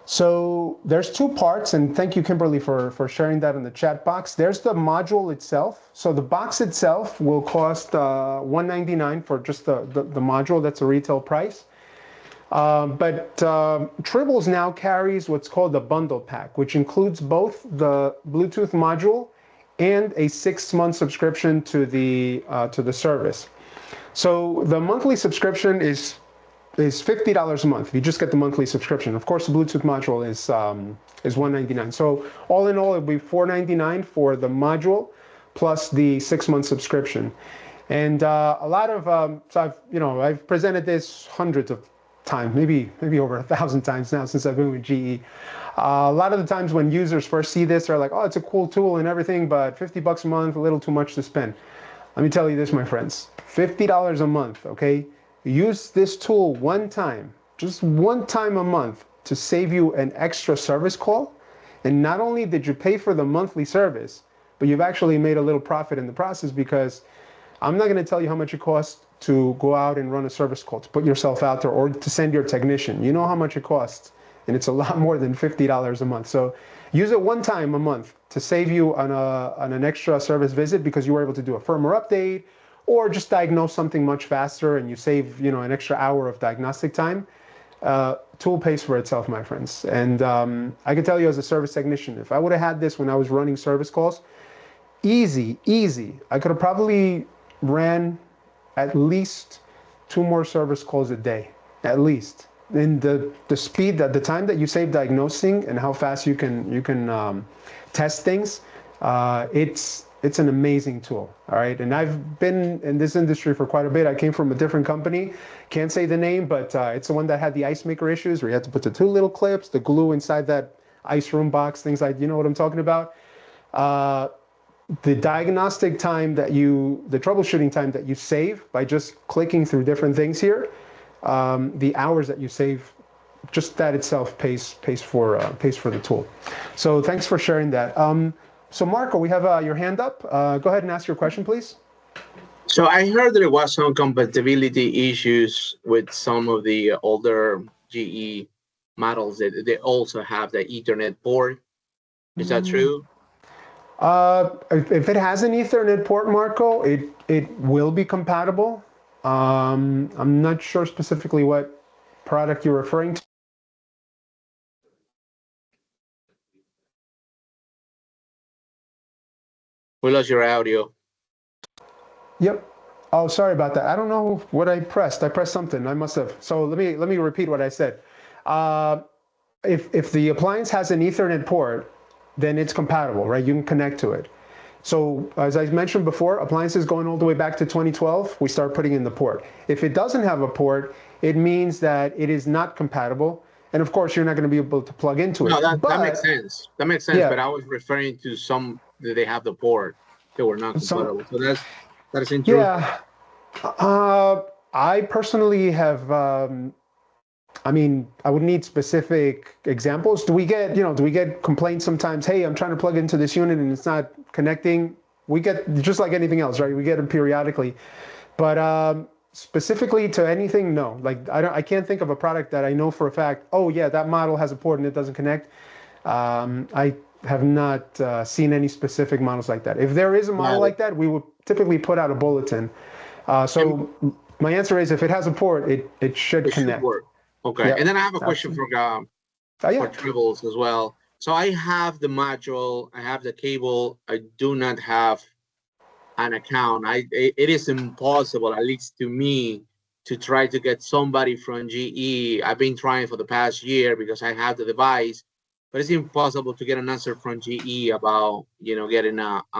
So there's two parts, and thank you, Kimberly, for sharing that in the chat box. There's the module itself. So the box itself will cost $199 for just the module. That's a retail price. But Tribbles now carries what's called the bundle pack, which includes both the Bluetooth module and a 6-month subscription to the service. So the monthly subscription is $50 a month if you just get the monthly subscription. Of course, the Bluetooth module is $199. So all in all, it'll be $499 for the module plus the 6-month subscription. And a lot of so I've presented this hundreds of times, maybe over 1,000 times now since I've been with GE. A lot of the times when users first see this, they're like, "Oh, it's a cool tool and everything, but $50 a month, a little too much to spend." Let me tell you this, my friends, $50 a month, okay? Use this tool one time, just one time a month, to save you an extra service call. And not only did you pay for the monthly service, but you've actually made a little profit in the process, because I'm not going to tell you how much it costs to go out and run a service call, to put yourself out there, or to send your technician. You know how much it costs, and it's a lot more than $50 a month. So use it one time a month to save you on an extra service visit, because you were able to do a firmware update, or just diagnose something much faster, and you save an extra hour of diagnostic time. Tool pays for itself, my friends. And I can tell you, as a service technician, if I would have had this when I was running service calls, easy, I could have probably ran at least 2 more service calls a day, at least. And the speed, the time that you save diagnosing, and how fast you can test things, it's an amazing tool, all right? And I've been in this industry for quite a bit. I came from a different company, can't say the name, but it's the one that had the ice maker issues, where you had to put the 2 little clips, the glue inside that ice room box, things like, you know what I'm talking about? The diagnostic time the troubleshooting time that you save by just clicking through different things here, the hours that you save, just that itself pays for the tool. So thanks for sharing that. So Marco, we have your hand up. Go ahead and ask your question, please. So I heard there was some compatibility issues with some of the older GE models, that they also have the Ethernet port. Is that true? If it has an Ethernet port, Marco, it will be compatible. I'm not sure specifically what product you're referring to. We lost your audio. Yep. Oh, sorry about that. I don't know what I pressed. I pressed something. I must have. So let me repeat what I said. If the appliance has an Ethernet port, then it's compatible, right? You can connect to it. So as I mentioned before, appliances going all the way back to 2012, we start putting in the port. If it doesn't have a port, it means that it is not compatible. And of course, you're not going to be able to plug into it. No, that makes sense. That makes sense. Yeah. But I was referring to some that they have the port, they were not compatible. So that is interesting. Yeah. I personally have. I mean, I would need specific examples. Do we get complaints sometimes? Hey, I'm trying to plug into this unit and it's not connecting. We get, just like anything else, right? We get them periodically. But specifically to anything, no. Like I can't think of a product that I know for a fact, oh yeah, that model has a port and it doesn't connect. I have not seen any specific models like that. If there is a model like that, we would typically put out a bulletin. So my answer is, if it has a port, it should connect. Should work. Okay. Yep. And then I have a question for Tribbles as well. So I have the module, I have the cable, I do not have an account. It is impossible, at least to me, to try to get somebody from GE. I've been trying for the past year because I have the device, but it's impossible to get an answer from GE about getting an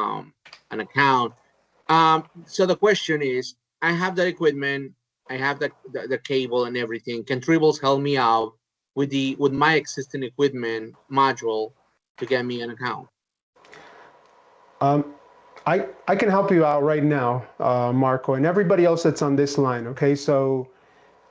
account. So the question is, I have that equipment, I have the cable and everything. Can Tribbles help me out with my existing equipment module to get me an account? I can help you out right now, Marco, and everybody else that's on this line. Okay, so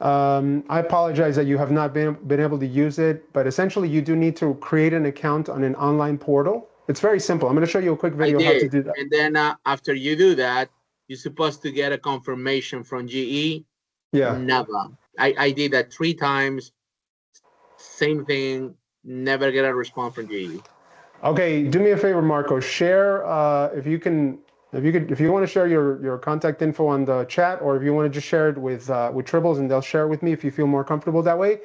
I apologize that you have not been able to use it, but essentially you do need to create an account on an online portal. It's very simple. I'm going to show you a quick video how to do that. And then after you do that, you're supposed to get a confirmation from GE. Yeah. Never. I did that 3 times. Same thing. Never get a response from GE. Okay, do me a favor, Marco. Share if you want to share your contact info on the chat, or if you want to just share it with Tribbles, and they'll share it with me if you feel more comfortable that way.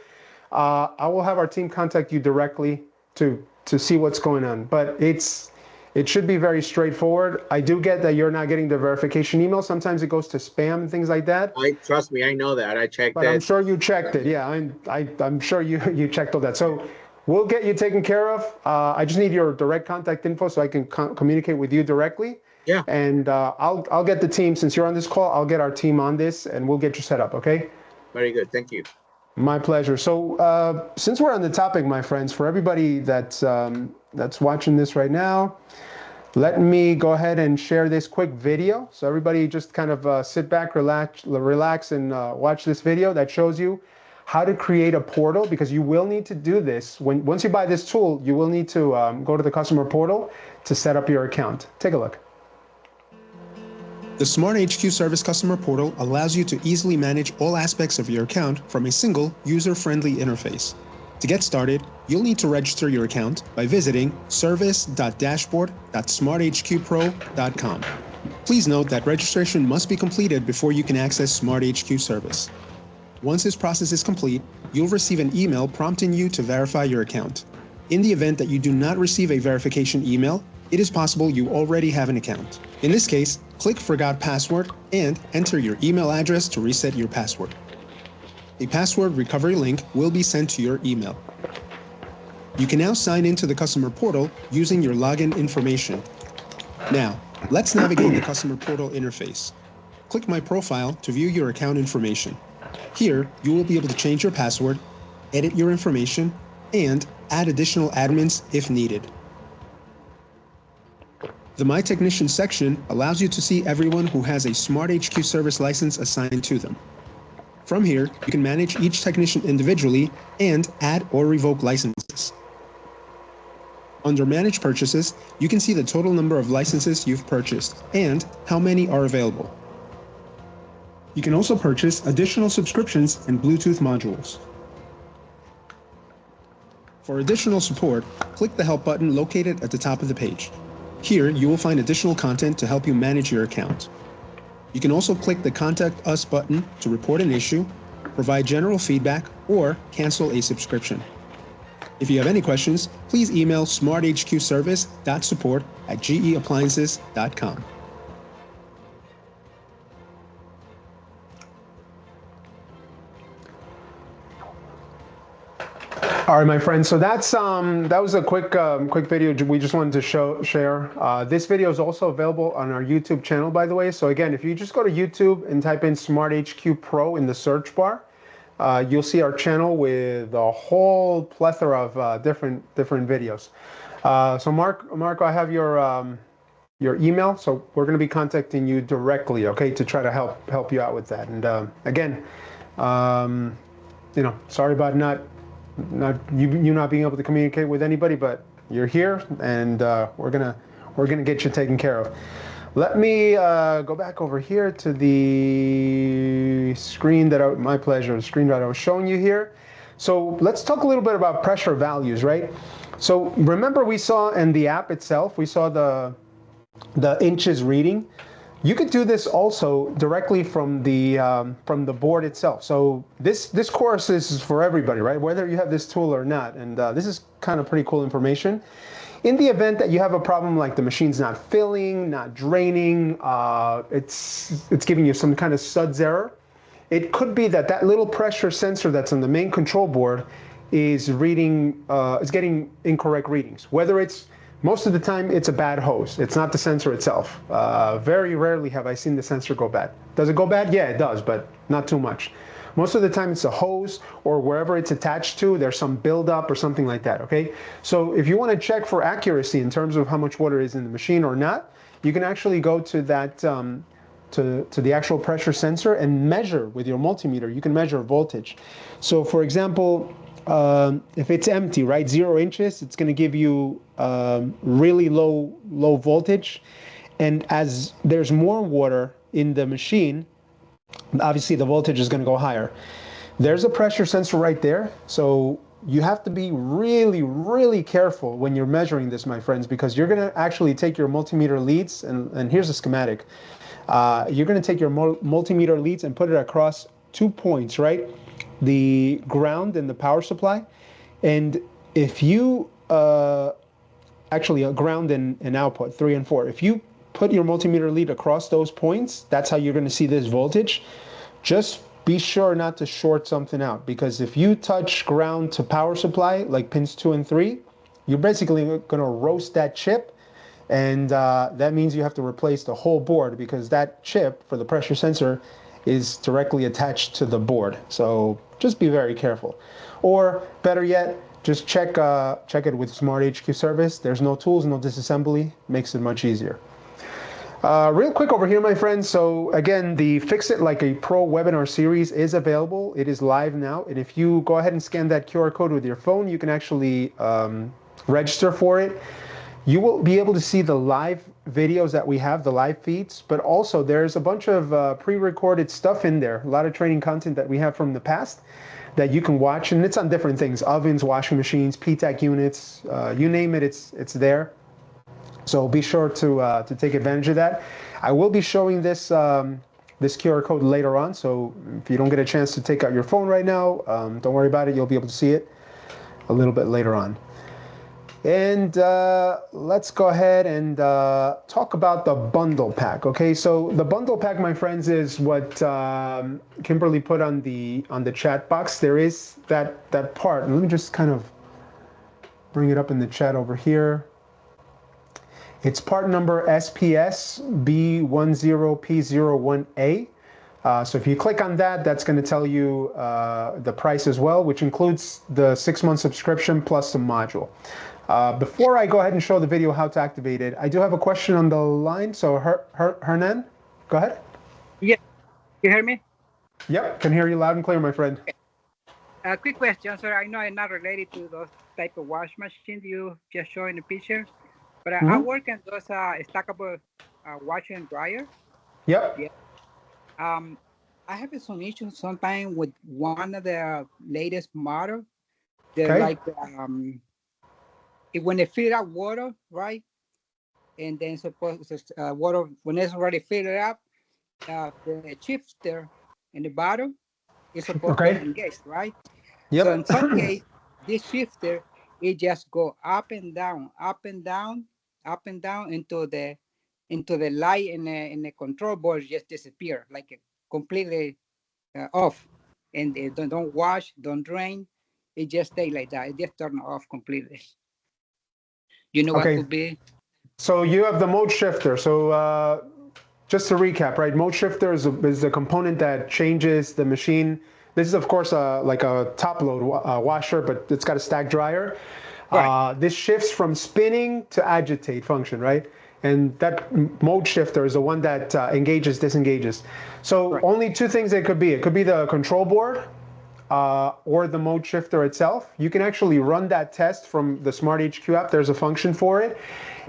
I will have our team contact you directly to see what's going on. But it should be very straightforward. I do get that you're not getting the verification email. Sometimes it goes to spam and things like that. Trust me, I know that. I checked it. But I'm sure you checked it. Yeah, I'm sure you checked all that. So we'll get you taken care of. I just need your direct contact info so I can communicate with you directly. Yeah. And I'll get the team, since you're on this call, I'll get our team on this and we'll get you set up, okay? Very good. Thank you. My pleasure. So since we're on the topic, my friends, for everybody that's watching this right now, let me go ahead and share this quick video. So everybody just kind of sit back, relax and watch this video that shows you how to create a portal, because you will need to do this. Once you buy this tool, you will need to go to the customer portal to set up your account. Take a look. The SmartHQ Service Customer Portal allows you to easily manage all aspects of your account from a single user-friendly interface. To get started, you'll need to register your account by visiting service.dashboard.smarthqpro.com. Please note that registration must be completed before you can access SmartHQ service. Once this process is complete, you'll receive an email prompting you to verify your account. In the event that you do not receive a verification email, it is possible you already have an account. In this case, click Forgot Password and enter your email address to reset your password. A password recovery link will be sent to your email. You can now sign into the customer portal using your login information. Now, let's navigate the customer portal interface. Click My Profile to view your account information. Here, you will be able to change your password, edit your information, and add additional admins if needed. The My Technician section allows you to see everyone who has a SmartHQ service license assigned to them. From here, you can manage each technician individually and add or revoke licenses. Under Manage Purchases, you can see the total number of licenses you've purchased and how many are available. You can also purchase additional subscriptions and Bluetooth modules. For additional support, click the Help button located at the top of the page. Here, you will find additional content to help you manage your account. You can also click the Contact Us button to report an issue, provide general feedback, or cancel a subscription. If you have any questions, please email smarthqservice.support@geappliances.com. All right, my friends. So that was a quick video we just wanted to share. This video is also available on our YouTube channel, by the way. So again, if you just go to YouTube and type in SmartHQ Pro in the search bar, you'll see our channel with a whole plethora of different videos. So Marco, I have your email. So we're going to be contacting you directly, okay, to try to help you out with that. And again, sorry about not being able to communicate with anybody, but you're here, and we're gonna get you taken care of. Let me go back over here to the screen the screen that I was showing you here. So let's talk a little bit about pressure values, right? So remember, we saw in the app itself, we saw the inches reading. You could do this also directly from the board itself. So this course is for everybody, right? Whether you have this tool or not. And this is kind of pretty cool information. In the event that you have a problem like the machine's not filling, not draining, it's giving you some kind of suds error, it could be that little pressure sensor that's on the main control board is getting incorrect readings. Most of the time, it's a bad hose. It's not the sensor itself. Very rarely have I seen the sensor go bad. Does it go bad? Yeah, it does, but not too much. Most of the time it's a hose or wherever it's attached to, there's some buildup or something like that, okay? So if you want to check for accuracy in terms of how much water is in the machine or not, you can actually go to that, to the actual pressure sensor and measure with your multimeter. You can measure voltage. So for example, if it's empty, right, 0 inches, it's going to give you really low voltage. And as there's more water in the machine, obviously the voltage is going to go higher. There's a pressure sensor right there. So you have to be really, really careful when you're measuring this, my friends, because you're going to actually take your multimeter leads, and here's a schematic. You're going to take your multimeter leads and put it across 2 points, right? The ground and the power supply. And if you, actually a ground and output, 3 and 4, if you put your multimeter lead across those points, that's how you're going to see this voltage. Just be sure not to short something out, because if you touch ground to power supply, like pins 2 and 3, you're basically going to roast that chip. And that means you have to replace the whole board, because that chip for the pressure sensor is directly attached to the board. So just be very careful. Or better yet, just check it with SmartHQ service. There's no tools, no disassembly. Makes it much easier. Real quick over here, my friends. So again, the Fix It Like a Pro webinar series is available. It is live now. And if you go ahead and scan that QR code with your phone, you can actually register for it. You will be able to see the live videos that we have, the live feeds, but also there's a bunch of pre-recorded stuff in there, a lot of training content that we have from the past that you can watch, and it's on different things, ovens, washing machines, PTAC units, you name it, it's there. So be sure to take advantage of that. I will be showing this this QR code later on, so if you don't get a chance to take out your phone right now, don't worry about it, you'll be able to see it a little bit later on. And let's go ahead and talk about the bundle pack. Okay, so the bundle pack, my friends, is what Kimberly put on the chat box. There is that part, and let me just kind of bring it up in the chat over here. It's part number SPS B10P01A. So if you click on that, that's going to tell you the price as well, which includes the 6-month subscription plus some module. Before I go ahead and show the video how to activate it, I do have a question on the line. So Hernan, go ahead. Yeah, you hear me? Yep, can hear you loud and clear, my friend. Okay. A quick question, sir. I know I'm not related to those type of wash machines you just showed in the picture, but I work in those stackable washer and dryer. Yep. Yeah. I have some issues sometimes with one of the latest model. They're like when they fill up water, right? And then suppose water, when it's already filled up, the shifter in the bottom is supposed to be engaged, right? Yep. So in some case, this shifter, it just go up and down, up and down, up and down into the light in the control board just disappear, like completely off. And they don't wash, don't drain. It just stay like that. It just turn off completely. You know what could be? So you have the mode shifter. So just to recap, right? Mode shifter is a component that changes the machine. This is, of course, like a top load washer, but it's got a stack dryer. Right. This shifts from spinning to agitate function, right? And that mode shifter is the one that engages, disengages. So only 2 things it could be. It could be the control board, or the mode shifter itself. You can actually run that test from the SmartHQ app. There's a function for it,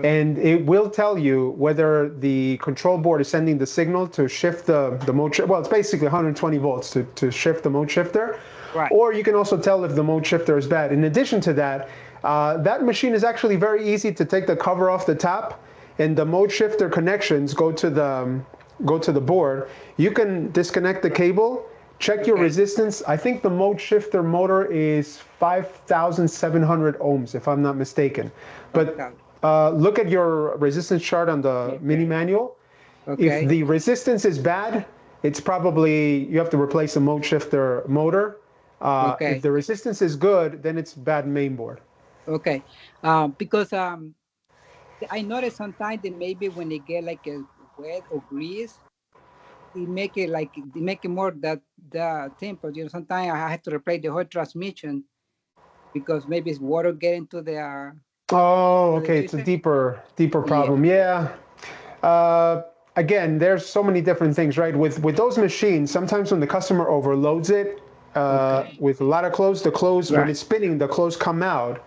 and it will tell you whether the control board is sending the signal to shift the mode shifter. Well, it's basically 120 volts to shift the mode shifter. Right. Or you can also tell if the mode shifter is bad. In addition to that, that machine is actually very easy to take the cover off the top, and the mode shifter connections go to the board. You can disconnect the cable. Check your resistance. I think the mode shifter motor is 5,700 ohms, if I'm not mistaken. But look at your resistance chart on the mini manual. If the resistance is bad, it's probably you have to replace the mode shifter motor. If the resistance is good, then it's bad main board. Okay, because I noticed sometimes that maybe when they get like a wet or grease, make it like make it more that the tempo. You know, sometimes I have to replace the whole transmission because maybe it's water getting to the. Oh, okay. It's a deeper problem. Yeah. Again, there's so many different things, right? With those machines, sometimes when the customer overloads it with a lot of clothes, the clothes when it's spinning, the clothes come out,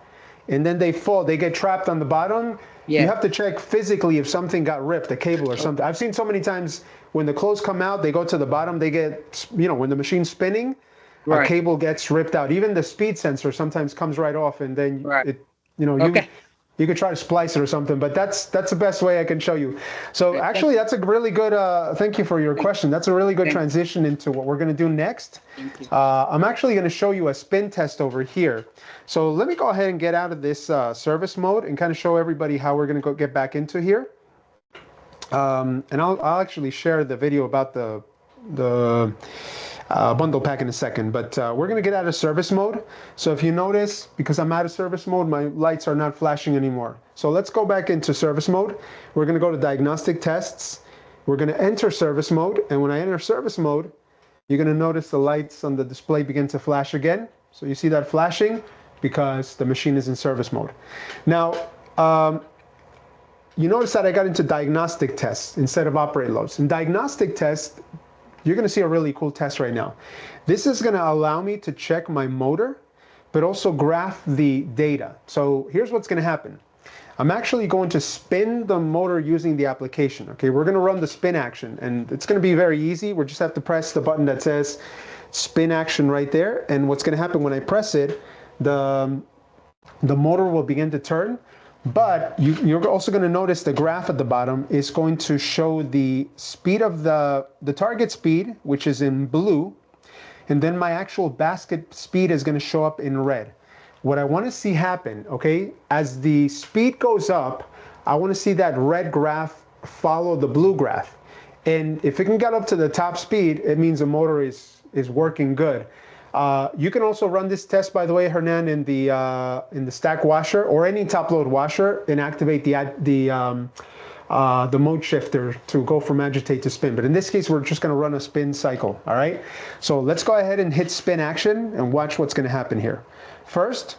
and then they fall. They get trapped on the bottom. You have to check physically if something got ripped, a cable or something. I've seen so many times when the clothes come out, they go to the bottom. They get, when the machine's spinning, a cable gets ripped out. Even the speed sensor sometimes comes right off, and then you could try to splice it or something, but that's the best way I can show you. So actually, that's a really good, thank you for your question. That's a really good transition into what we're going to do next. I'm actually going to show you a spin test over here. So let me go ahead and get out of this service mode and kind of show everybody how we're going to get back into here. And I'll actually share the video about the bundle pack in a second, but we're going to get out of service mode. So if you notice, because I'm out of service mode, my lights are not flashing anymore. So let's go back into service mode. We're going to go to diagnostic tests. We're going to enter service mode. And when I enter service mode, you're going to notice the lights on the display begin to flash again. So you see that flashing because the machine is in service mode. Now, you notice that I got into diagnostic tests instead of operate loads. In diagnostic tests, you're going to see a really cool test right now. This is going to allow me to check my motor, but also graph the data. So here's what's going to happen. I'm actually going to spin the motor using the application. Okay, we're going to run the spin action, and it's going to be very easy. We just have to press the button that says spin action right there. And what's going to happen when I press it, the motor will begin to turn. But you're also going to notice the graph at the bottom is going to show the speed of the target speed, which is in blue, and then my actual basket speed is going to show up in red. What I want to see happen, okay, as the speed goes up, I want to see that red graph follow the blue graph. And if it can get up to the top speed, it means the motor is working good. You can also run this test, by the way, Hernan, in the stack washer or any top load washer, and activate the mode shifter to go from agitate to spin. But in this case, we're just going to run a spin cycle. All right. So let's go ahead and hit spin action and watch what's going to happen here. First,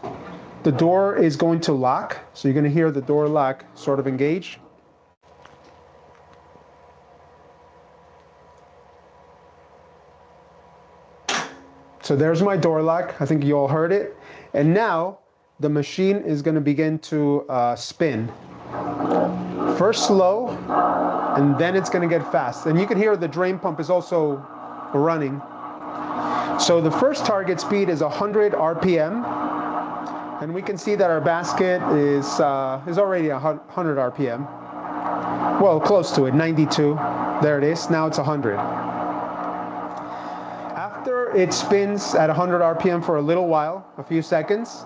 the door is going to lock. So you're going to hear the door lock sort of engage. So there's my door lock. I think you all heard it. And now the machine is going to begin to spin. First slow, and then it's going to get fast. And you can hear the drain pump is also running. So the first target speed is 100 RPM. And we can see that our basket is already 100 RPM. Well, close to it, 92. There it is. Now it's 100. After it spins at 100 RPM for a little while, a few seconds,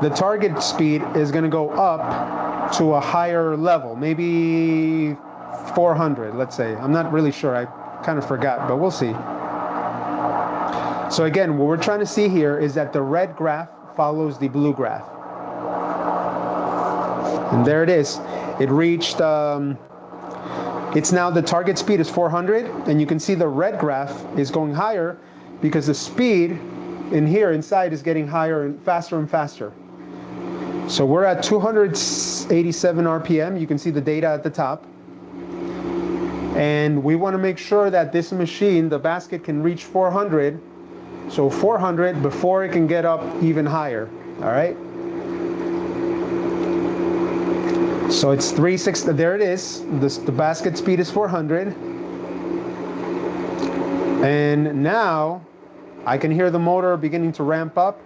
the target speed is going to go up to a higher level, maybe 400, let's say. I'm not really sure. I kind of forgot, but we'll see. So again, what we're trying to see here is that the red graph follows the blue graph. And there it is. It reached, it's now the target speed is 400, and you can see the red graph is going higher because the speed in here inside is getting higher and faster. So we're at 287 RPM. You can see the data at the top. And we want to make sure that this machine, the basket, can reach 400. So 400 before it can get up even higher. All right. So it's 360. There it is. The basket speed is 400. And now I can hear the motor beginning to ramp up.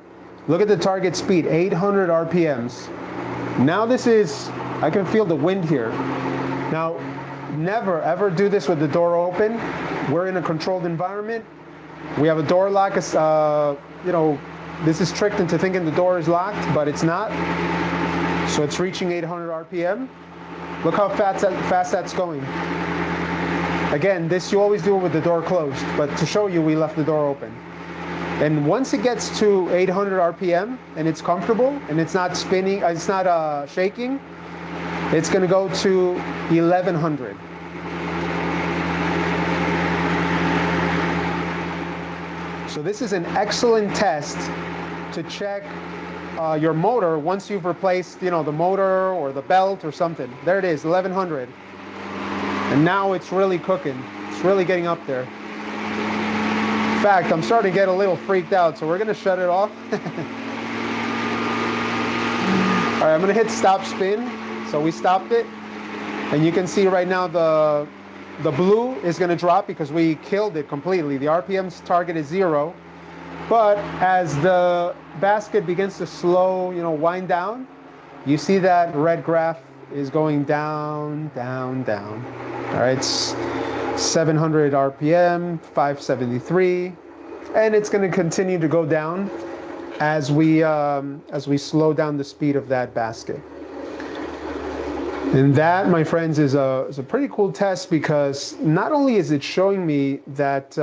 Look at the target speed, 800 RPMs. Now this is, I can feel the wind here. Now, never ever do this with the door open. We're in a controlled environment. We have a door lock. This is tricked into thinking the door is locked, but it's not. So it's reaching 800 RPM. Look how fast that's going. Again, this you always do it with the door closed, but to show you, we left the door open. And once it gets to 800 RPM and it's comfortable and it's not spinning, it's not shaking, it's going to go to 1100. So this is an excellent test to check your motor once you've replaced, the motor or the belt or something. There it is, 1100. And now it's really cooking. It's really getting up there. In fact, I'm starting to get a little freaked out, so we're going to shut it off. All right, I'm going to hit stop spin. So we stopped it. And you can see right now the blue is going to drop because we killed it completely. The RPM's target is 0. But as the basket begins to slow, wind down, you see that red graph is going down, down, down. All right, it's 700 RPM, 573, and it's going to continue to go down as we slow down the speed of that basket. And that, my friends, is a pretty cool test, because not only is it showing me that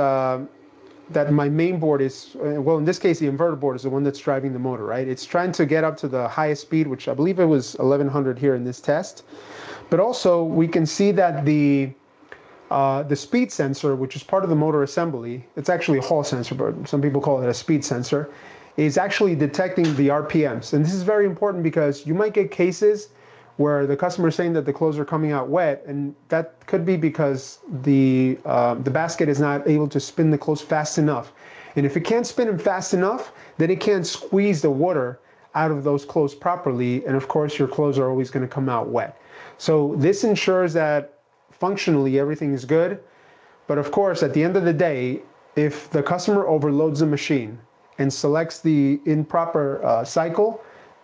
that my main board is, well, in this case, the inverter board is the one that's driving the motor, right? It's trying to get up to the highest speed, which I believe it was 1100 here in this test. But also, we can see that the speed sensor, which is part of the motor assembly, it's actually a hall sensor, but some people call it a speed sensor, is actually detecting the RPMs. And this is very important because you might get cases where the customer is saying that the clothes are coming out wet, and that could be because the basket is not able to spin the clothes fast enough. And if it can't spin them fast enough, then it can't squeeze the water out of those clothes properly, and of course your clothes are always going to come out wet. So this ensures that functionally everything is good, but of course at the end of the day, if the customer overloads the machine and selects the improper cycle,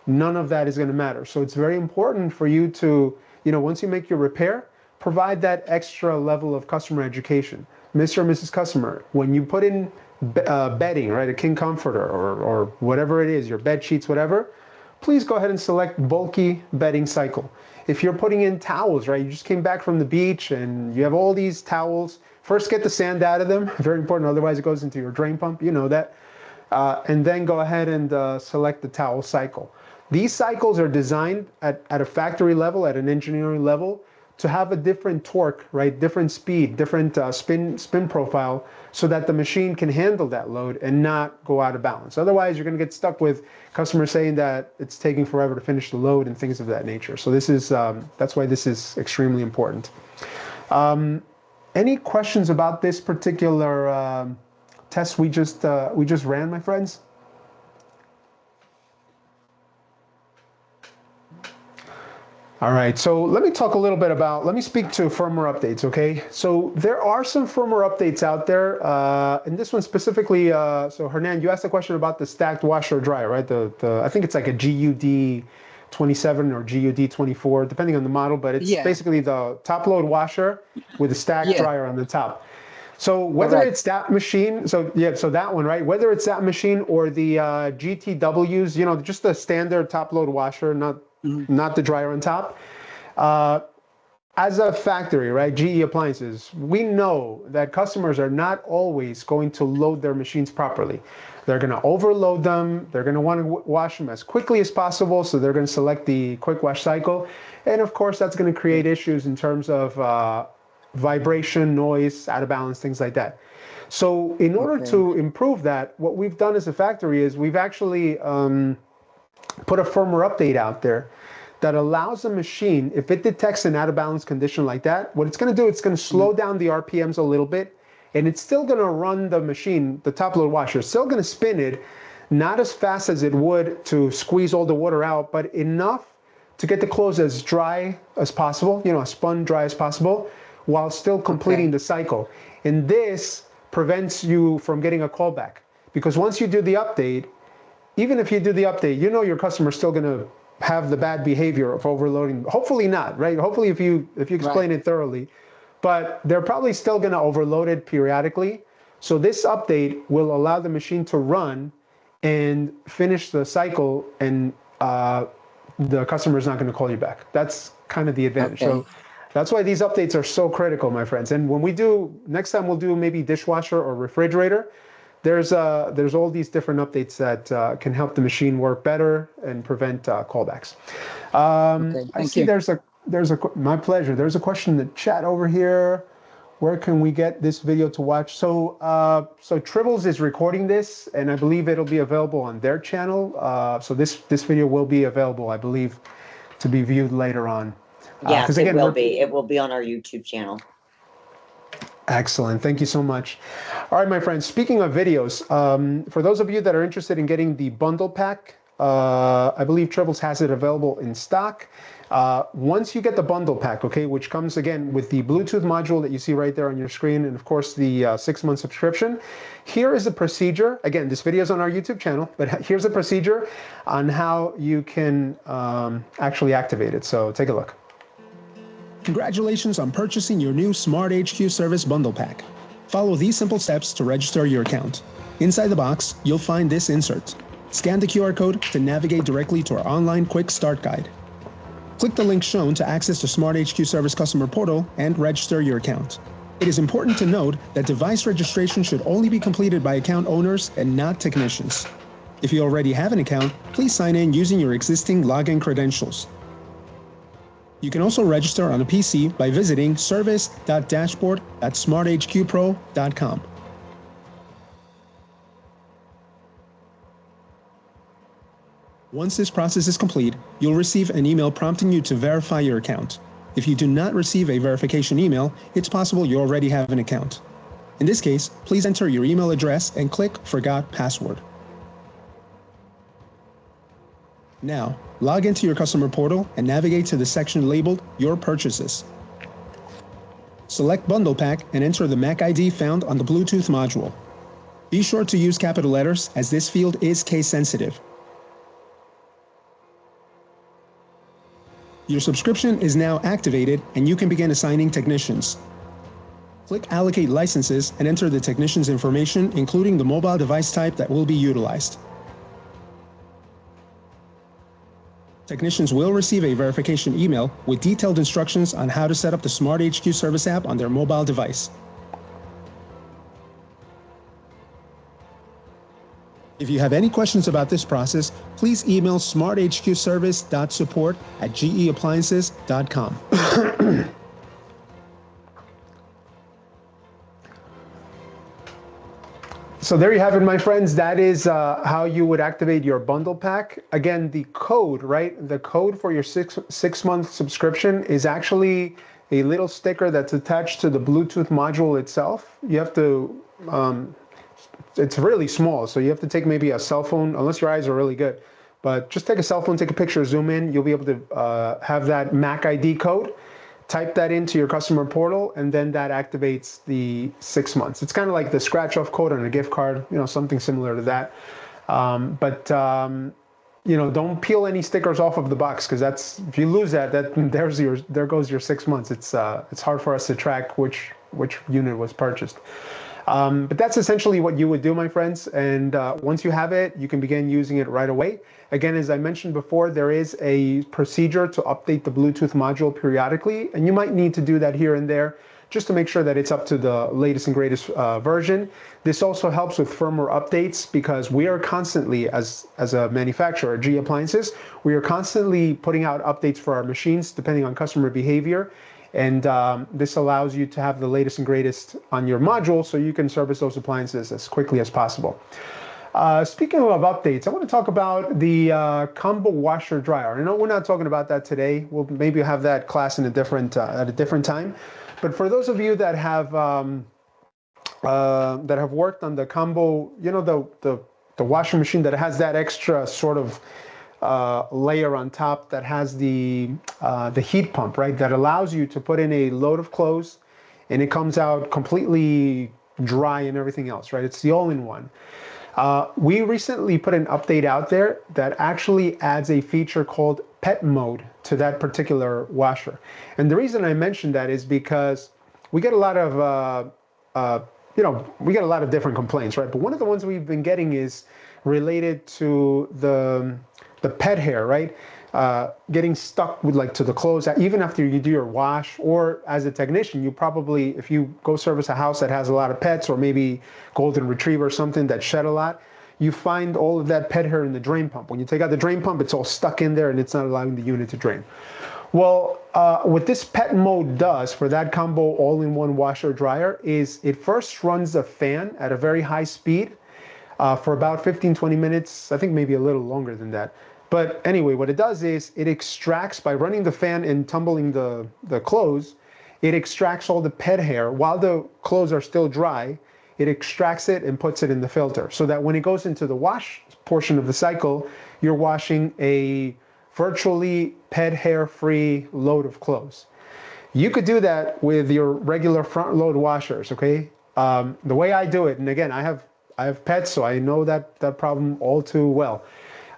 none of that is going to matter. So it's very important for you to, once you make your repair, provide that extra level of customer education. Mr. or Mrs. Customer, when you put in bedding, right, a king comforter or whatever it is, your bed sheets, whatever, please go ahead and select bulky bedding cycle. If you're putting in towels, right, you just came back from the beach and you have all these towels, first get the sand out of them, very important, otherwise it goes into your drain pump, you know that, and then go ahead and select the towel cycle. These cycles are designed at a factory level, at an engineering level, to have a different torque, right? Different speed, different spin profile, so that the machine can handle that load and not go out of balance. Otherwise, you're going to get stuck with customers saying that it's taking forever to finish the load and things of that nature. So this is that's why this is extremely important. Any questions about this particular test we just ran, my friends? All right, so let me talk a little bit about, let me speak to firmware updates, okay? So there are some firmware updates out there, and this one specifically, so Hernan, you asked a question about the stacked washer or dryer, right? I think it's like a GUD 27 or GUD 24, depending on the model, but it's basically the top load washer with a stacked dryer on the top. So whether it's that machine, so that one, right? Whether it's that machine or the GTWs, just the standard top load washer, not the dryer on top. As a factory, right, GE Appliances, we know that customers are not always going to load their machines properly. They're going to overload them. They're going to want to wash them as quickly as possible, so they're going to select the quick wash cycle. And of course, that's going to create issues in terms of vibration, noise, out of balance, things like that. So in order to improve that, what we've done as a factory is we've actually put a firmware update out there that allows the machine, if it detects an out of balance condition like that, what it's going to do, it's going to slow down the RPMs a little bit, and it's still going to run the machine, the top load washer, it's still going to spin it, not as fast as it would to squeeze all the water out, but enough to get the clothes as dry as possible, as spun dry as possible, while still completing the cycle. And this prevents you from getting a callback, because once you do the update, even if you do the update, your customer's still going to have the bad behavior of overloading. Hopefully not, right? Hopefully if you explain it thoroughly, but they're probably still going to overload it periodically. So this update will allow the machine to run and finish the cycle, and the customer is not going to call you back. That's kind of the advantage. So that's why these updates are so critical, my friends. And when we do, next time we'll do maybe dishwasher or refrigerator, there's all these different updates that can help the machine work better and prevent callbacks. I see there's a my pleasure. There's a question in the chat over here. where can we get this video to watch? So, so Tribbles is recording this, and I believe it'll be available on their channel. So this video will be available, I believe, to be viewed later on. Yes, again, it will be. It will be on our YouTube channel. Excellent. Thank you so much. All right, my friends, speaking of videos, for those of you that are interested in getting the bundle pack, I believe Tribbles has it available in stock. Once you get the bundle pack, okay, which comes again with the Bluetooth module that you see right there on your screen, and of course the 6-month subscription, here is a procedure. Again, this video is on our YouTube channel, but here's a procedure on how you can actually activate it. So take a look. Congratulations on purchasing your new SmartHQ Service Bundle Pack. Follow these simple steps to register your account. Inside the box, you'll find this insert. Scan the QR code to navigate directly to our online quick start guide. Click the link shown to access the SmartHQ Service Customer Portal and register your account. It is important to note that device registration should only be completed by account owners and not technicians. If you already have an account, please sign in using your existing login credentials. You can also register on a PC by visiting service.dashboard.smarthqpro.com. Once this process is complete, you'll receive an email prompting you to verify your account. If you do not receive a verification email, it's possible you already have an account. In this case, please enter your email address and click Forgot Password. Now, log into your customer portal and navigate to the section labeled Your Purchases. Select Bundle Pack and enter the MAC ID found on the Bluetooth module. Be sure to use capital letters as this field is case sensitive. Your subscription is now activated and you can begin assigning technicians. Click Allocate Licenses and enter the technician's information, including the mobile device type that will be utilized. Technicians will receive a verification email with detailed instructions on how to set up the SmartHQ Service app on their mobile device. If you have any questions about this process, please email smarthqservice.support@geappliances.com. So there you have it, my friends. That is how you would activate your bundle pack. Again, the code, right? The code for your six-month subscription is actually a little sticker that's attached to the Bluetooth module itself. You have to, it's really small, so you have to take maybe a cell phone, unless your eyes are really good. But just take a cell phone, take a picture, zoom in. You'll be able to have that MAC ID code. Type that into your customer portal, and then that activates the 6 months. It's kind of like the scratch-off code on a gift card, you know, something similar to that. You know, don't peel any stickers off of the box, because that's, if you lose that, there goes your 6 months. It's hard for us to track which unit was purchased. But that's essentially what you would do, my friends. And once you have it, you can begin using it right away. Again, as I mentioned before, there is a procedure to update the Bluetooth module periodically, and you might need to do that here and there just to make sure that it's up to the latest and greatest version. This also helps with firmware updates, because we are constantly, as a manufacturer, GE Appliances, we are constantly putting out updates for our machines depending on customer behavior. And this allows you to have the latest and greatest on your module so you can service those appliances as quickly as possible. Speaking of updates, I want to talk about the combo washer dryer. I know we're not talking about that today. We'll maybe have that class in a different at a different time. But for those of you that have worked on the combo, you know, the washing machine that has that extra sort of layer on top that has the heat pump, right? That allows you to put in a load of clothes and it comes out completely dry and everything else, right? It's the all-in-one. We recently put an update out there that actually adds a feature called pet mode to that particular washer. And the reason I mentioned that is because we get a lot of, you know, we get a lot of different complaints, right? But one of the ones we've been getting is related to the pet hair, right? Getting stuck with, like, to the clothes, even after you do your wash, or as a technician, you probably, if you go service a house that has a lot of pets, or maybe golden retriever or something that shed a lot, you find all of that pet hair in the drain pump. When you take out the drain pump, it's all stuck in there and it's not allowing the unit to drain. Well, what this pet mode does for that combo all-in-one washer dryer is it first runs the fan at a very high speed for about 15-20 minutes, I think maybe a little longer than that. But anyway, what it does is it extracts, by running the fan and tumbling the clothes, it extracts all the pet hair while the clothes are still dry. It extracts it and puts it in the filter so that when it goes into the wash portion of the cycle, you're washing a virtually pet hair free load of clothes. You could do that with your regular front load washers, okay? The way I do it, and again, I have pets, so I know that problem all too well.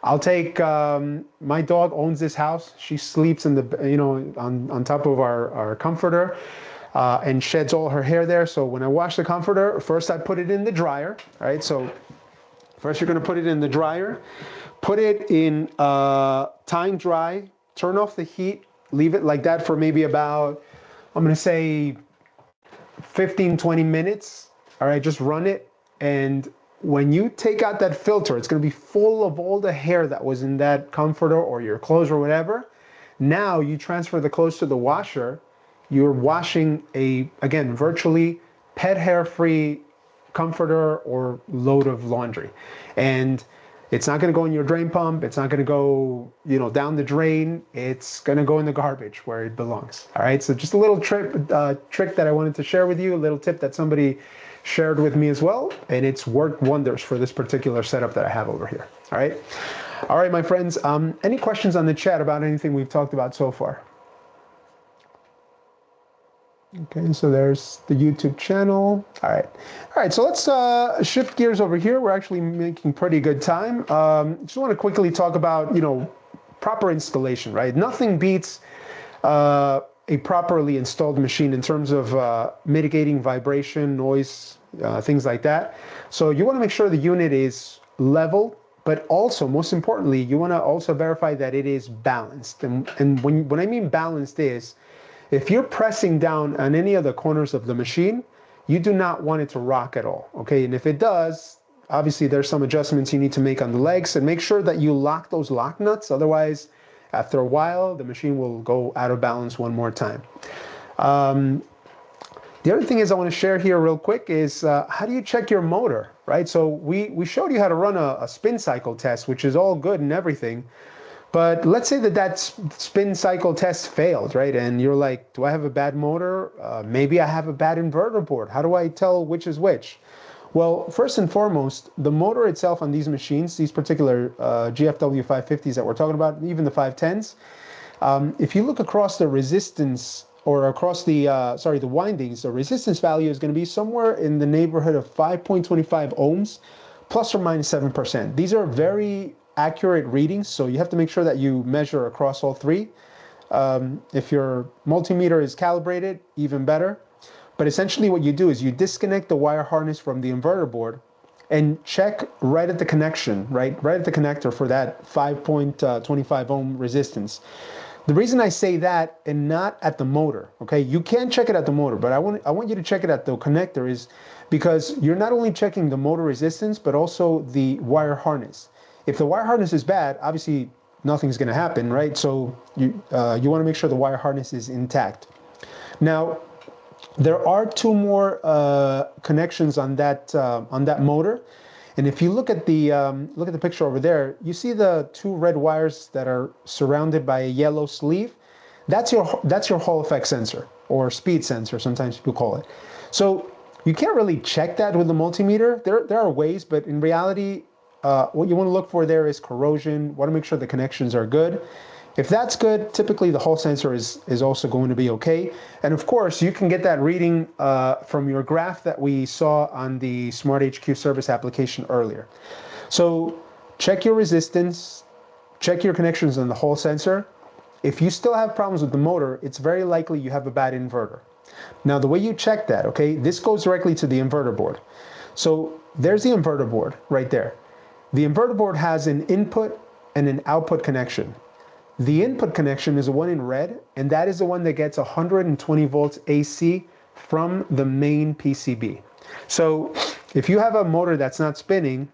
I'll take, my dog owns this house. She sleeps in the, you know, on top of our comforter and sheds all her hair there. So when I wash the comforter, first I put it in the dryer, all right? So first you're gonna put it in the dryer, put it in time dry, turn off the heat, leave it like that for maybe about, I'm gonna say 15-20 minutes, all right? Just run it, and when you take out that filter, it's gonna be full of all the hair that was in that comforter or your clothes or whatever. Now you transfer the clothes to the washer, you're washing a, again, virtually pet hair free comforter or load of laundry. And it's not gonna go in your drain pump, it's not gonna go, you know, down the drain, it's gonna go in the garbage where it belongs. All right, so just a little trick that I wanted to share with you, a little tip that somebody shared with me as well, and it's worked wonders for this particular setup that I have over here. All right, my friends, any questions on the chat about anything we've talked about so far? Okay, so there's the YouTube channel. All right, so let's shift gears over here. We're actually making pretty good time. Just want to quickly talk about, you know, proper installation, right? Nothing beats a properly installed machine in terms of mitigating vibration, noise, things like that. So you want to make sure the unit is level, but also, most importantly, you want to also verify that it is balanced. And when I mean balanced is, if you're pressing down on any of the corners of the machine, you do not want it to rock at all, okay? And if it does, obviously there's some adjustments you need to make on the legs, and make sure that you lock those lock nuts, otherwise, after a while, the machine will go out of balance one more time. The other thing is I want to share here real quick is how do you check your motor, right? So we showed you how to run a spin cycle test, which is all good and everything. But let's say that spin cycle test failed, right? And you're like, do I have a bad motor? Maybe I have a bad inverter board. How do I tell which is which? Well, first and foremost, the motor itself on these machines, these particular GFW 550s that we're talking about, even the 510s, if you look across the resistance or across the, the windings, the resistance value is going to be somewhere in the neighborhood of 5.25 ohms, plus or minus 7%. These are very accurate readings, so you have to make sure that you measure across all three. If your multimeter is calibrated, even better. But essentially what you do is you disconnect the wire harness from the inverter board and check right at the connection, right at the connector for that 5.25 ohm resistance. The reason I say that and not at the motor, okay? You can check it at the motor, but I want you to check it at the connector is because you're not only checking the motor resistance, but also the wire harness. If the wire harness is bad, obviously nothing's gonna happen, right? So you wanna make sure the wire harness is intact. Now, there are two more connections on that motor, and if you look at the picture over there, you see the two red wires that are surrounded by a yellow sleeve. That's your Hall effect sensor or speed sensor, sometimes people call it. So you can't really check that with the multimeter. There are ways, but in reality, what you want to look for there is corrosion. Want to make sure the connections are good. If that's good, typically the Hall sensor is also going to be okay. And of course, you can get that reading from your graph that we saw on the SmartHQ service application earlier. So check your resistance, check your connections on the Hall sensor. If you still have problems with the motor, it's very likely you have a bad inverter. Now, the way you check that, okay, this goes directly to the inverter board. So there's the inverter board right there. The inverter board has an input and an output connection. The input connection is the one in red, and that is the one that gets 120 volts AC from the main PCB. So if you have a motor that's not spinning,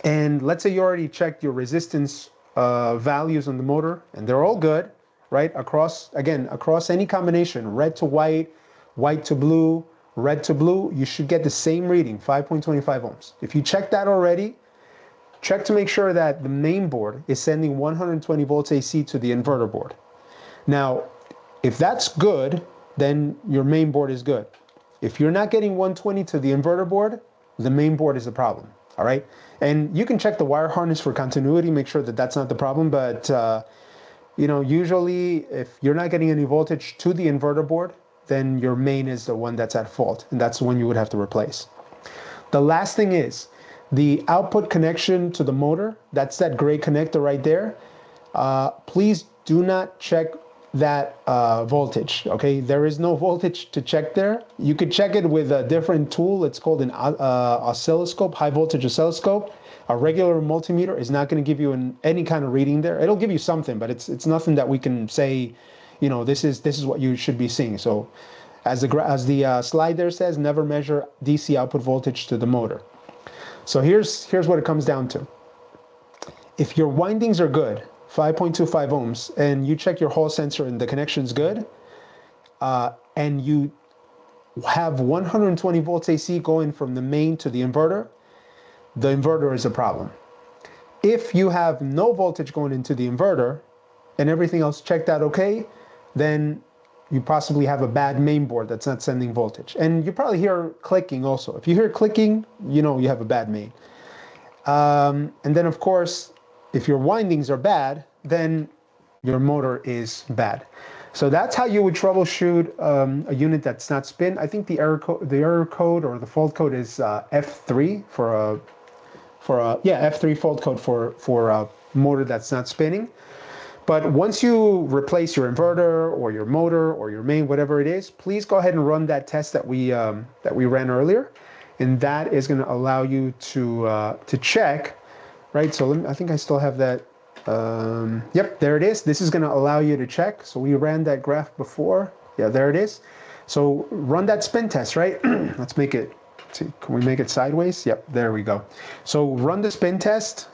and let's say you already checked your resistance values on the motor, and they're all good, right? Across any combination, red to white, white to blue, red to blue, you should get the same reading, 5.25 ohms. If you check that already, check to make sure that the main board is sending 120 volts AC to the inverter board. Now, if that's good, then your main board is good. If you're not getting 120 to the inverter board, the main board is the problem, all right? And you can check the wire harness for continuity, make sure that that's not the problem, but you know, usually if you're not getting any voltage to the inverter board, then your main is the one that's at fault, and that's the one you would have to replace. The last thing is the output connection to the motor. That's that gray connector right there. Please do not check that voltage, okay? There is no voltage to check there. You could check it with a different tool. It's called an oscilloscope, high voltage oscilloscope. A regular multimeter is not going to give you any kind of reading there. It'll give you something, but it's nothing that we can say, you know, this is what you should be seeing. So as the slide there says, never measure DC output voltage to the motor. So here's what it comes down to. If your windings are good, 5.25 ohms, and you check your hall sensor and the connection's good, and you have 120 volts AC going from the main to the inverter is a problem. If you have no voltage going into the inverter and everything else checked out okay, then you possibly have a bad main board that's not sending voltage. And you probably hear clicking also. If you hear clicking, you know you have a bad main. And then of course, if your windings are bad, then your motor is bad. So that's how you would troubleshoot a unit that's not spin. I think the error code or the fault code is F3 F3 fault code for a motor that's not spinning. But once you replace your inverter or your motor or your main, whatever it is, please go ahead and run that test that we ran earlier, and that is going to allow you to check, right? So I think I still have that. Yep, there it is. This is going to allow you to check. So we ran that graph before. Yeah, there it is. So run that spin test, right? Let's make it. Can we make it sideways? Yep, there we go. So run the spin test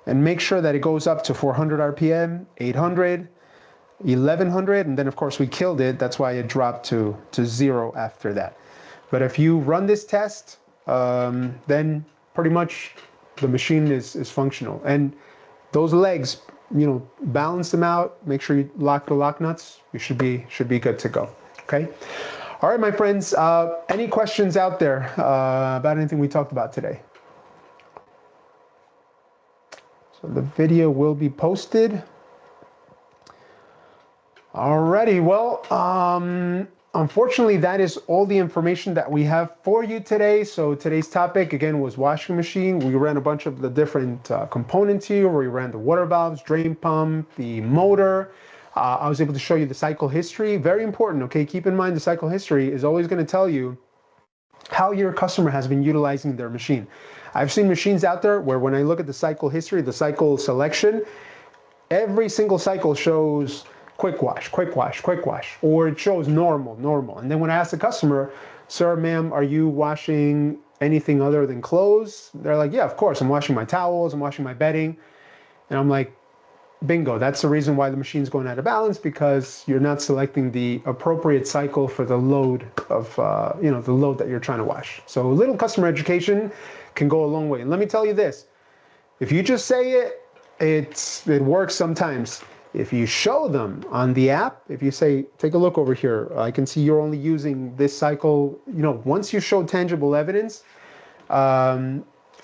and make sure that it goes up to 400 RPM, 800, 1100, and then of course we killed it. That's why it dropped to 0 after that. But if you run this test, then pretty much the machine is functional. And those legs, you know, balance them out, make sure you lock the lock nuts. You should be good to go, okay? All right, my friends, any questions out there about anything we talked about today? So the video will be posted. Alrighty, well, unfortunately, that is all the information that we have for you today. So today's topic, again, was washing machine. We ran a bunch of the different components here. We ran the water valves, drain pump, the motor. I was able to show you the cycle history. Very important, okay? Keep in mind the cycle history is always going to tell you how your customer has been utilizing their machine. I've seen machines out there where when I look at the cycle history, the cycle selection, every single cycle shows quick wash, quick wash, quick wash, or it shows normal, normal. And then when I ask the customer, sir, ma'am, are you washing anything other than clothes? They're like, yeah, of course, I'm washing my towels, I'm washing my bedding. And I'm like, bingo, that's the reason why the machine's going out of balance, because you're not selecting the appropriate cycle for the load of, the load that you're trying to wash. So a little customer education can go a long way. And let me tell you this, if you just say it, it works sometimes. If you show them on the app, if you say, take a look over here, I can see you're only using this cycle, once you show tangible evidence, I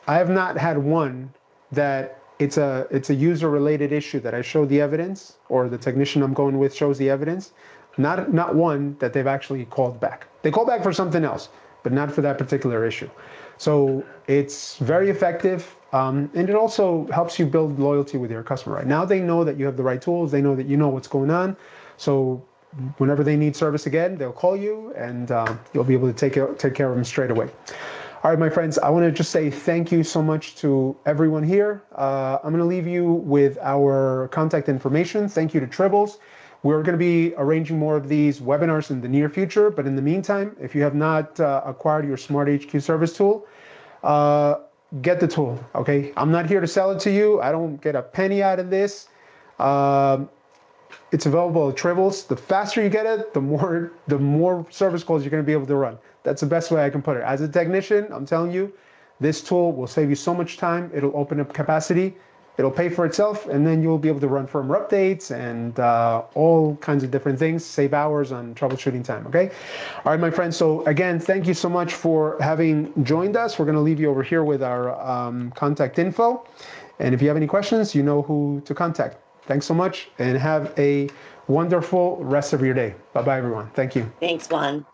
have not had one that it's a user-related issue that I show the evidence, or the technician I'm going with shows the evidence. Not one that they've actually called back. They call back for something else, but not for that particular issue. So it's very effective, and it also helps you build loyalty with your customer. Right now, they know that you have the right tools. They know that you know what's going on. So whenever they need service again, they'll call you, and you'll be able to take care of them straight away. All right, my friends, I want to just say thank you so much to everyone here. I'm going to leave you with our contact information. Thank you to Tribbles. We're going to be arranging more of these webinars in the near future. But in the meantime, if you have not acquired your SmartHQ service tool, get the tool, okay? I'm not here to sell it to you. I don't get a penny out of this. it's available at Tribbles. The faster you get it, the more service calls you're going to be able to run. That's the best way I can put it. As a technician, I'm telling you, this tool will save you so much time. It'll open up capacity. It'll pay for itself, and then you'll be able to run firmware updates and all kinds of different things, save hours on troubleshooting time, okay? All right, my friends, so again, thank you so much for having joined us. We're gonna leave you over here with our contact info. And if you have any questions, you know who to contact. Thanks so much, and have a wonderful rest of your day. Bye-bye, everyone. Thank you. Thanks, Juan.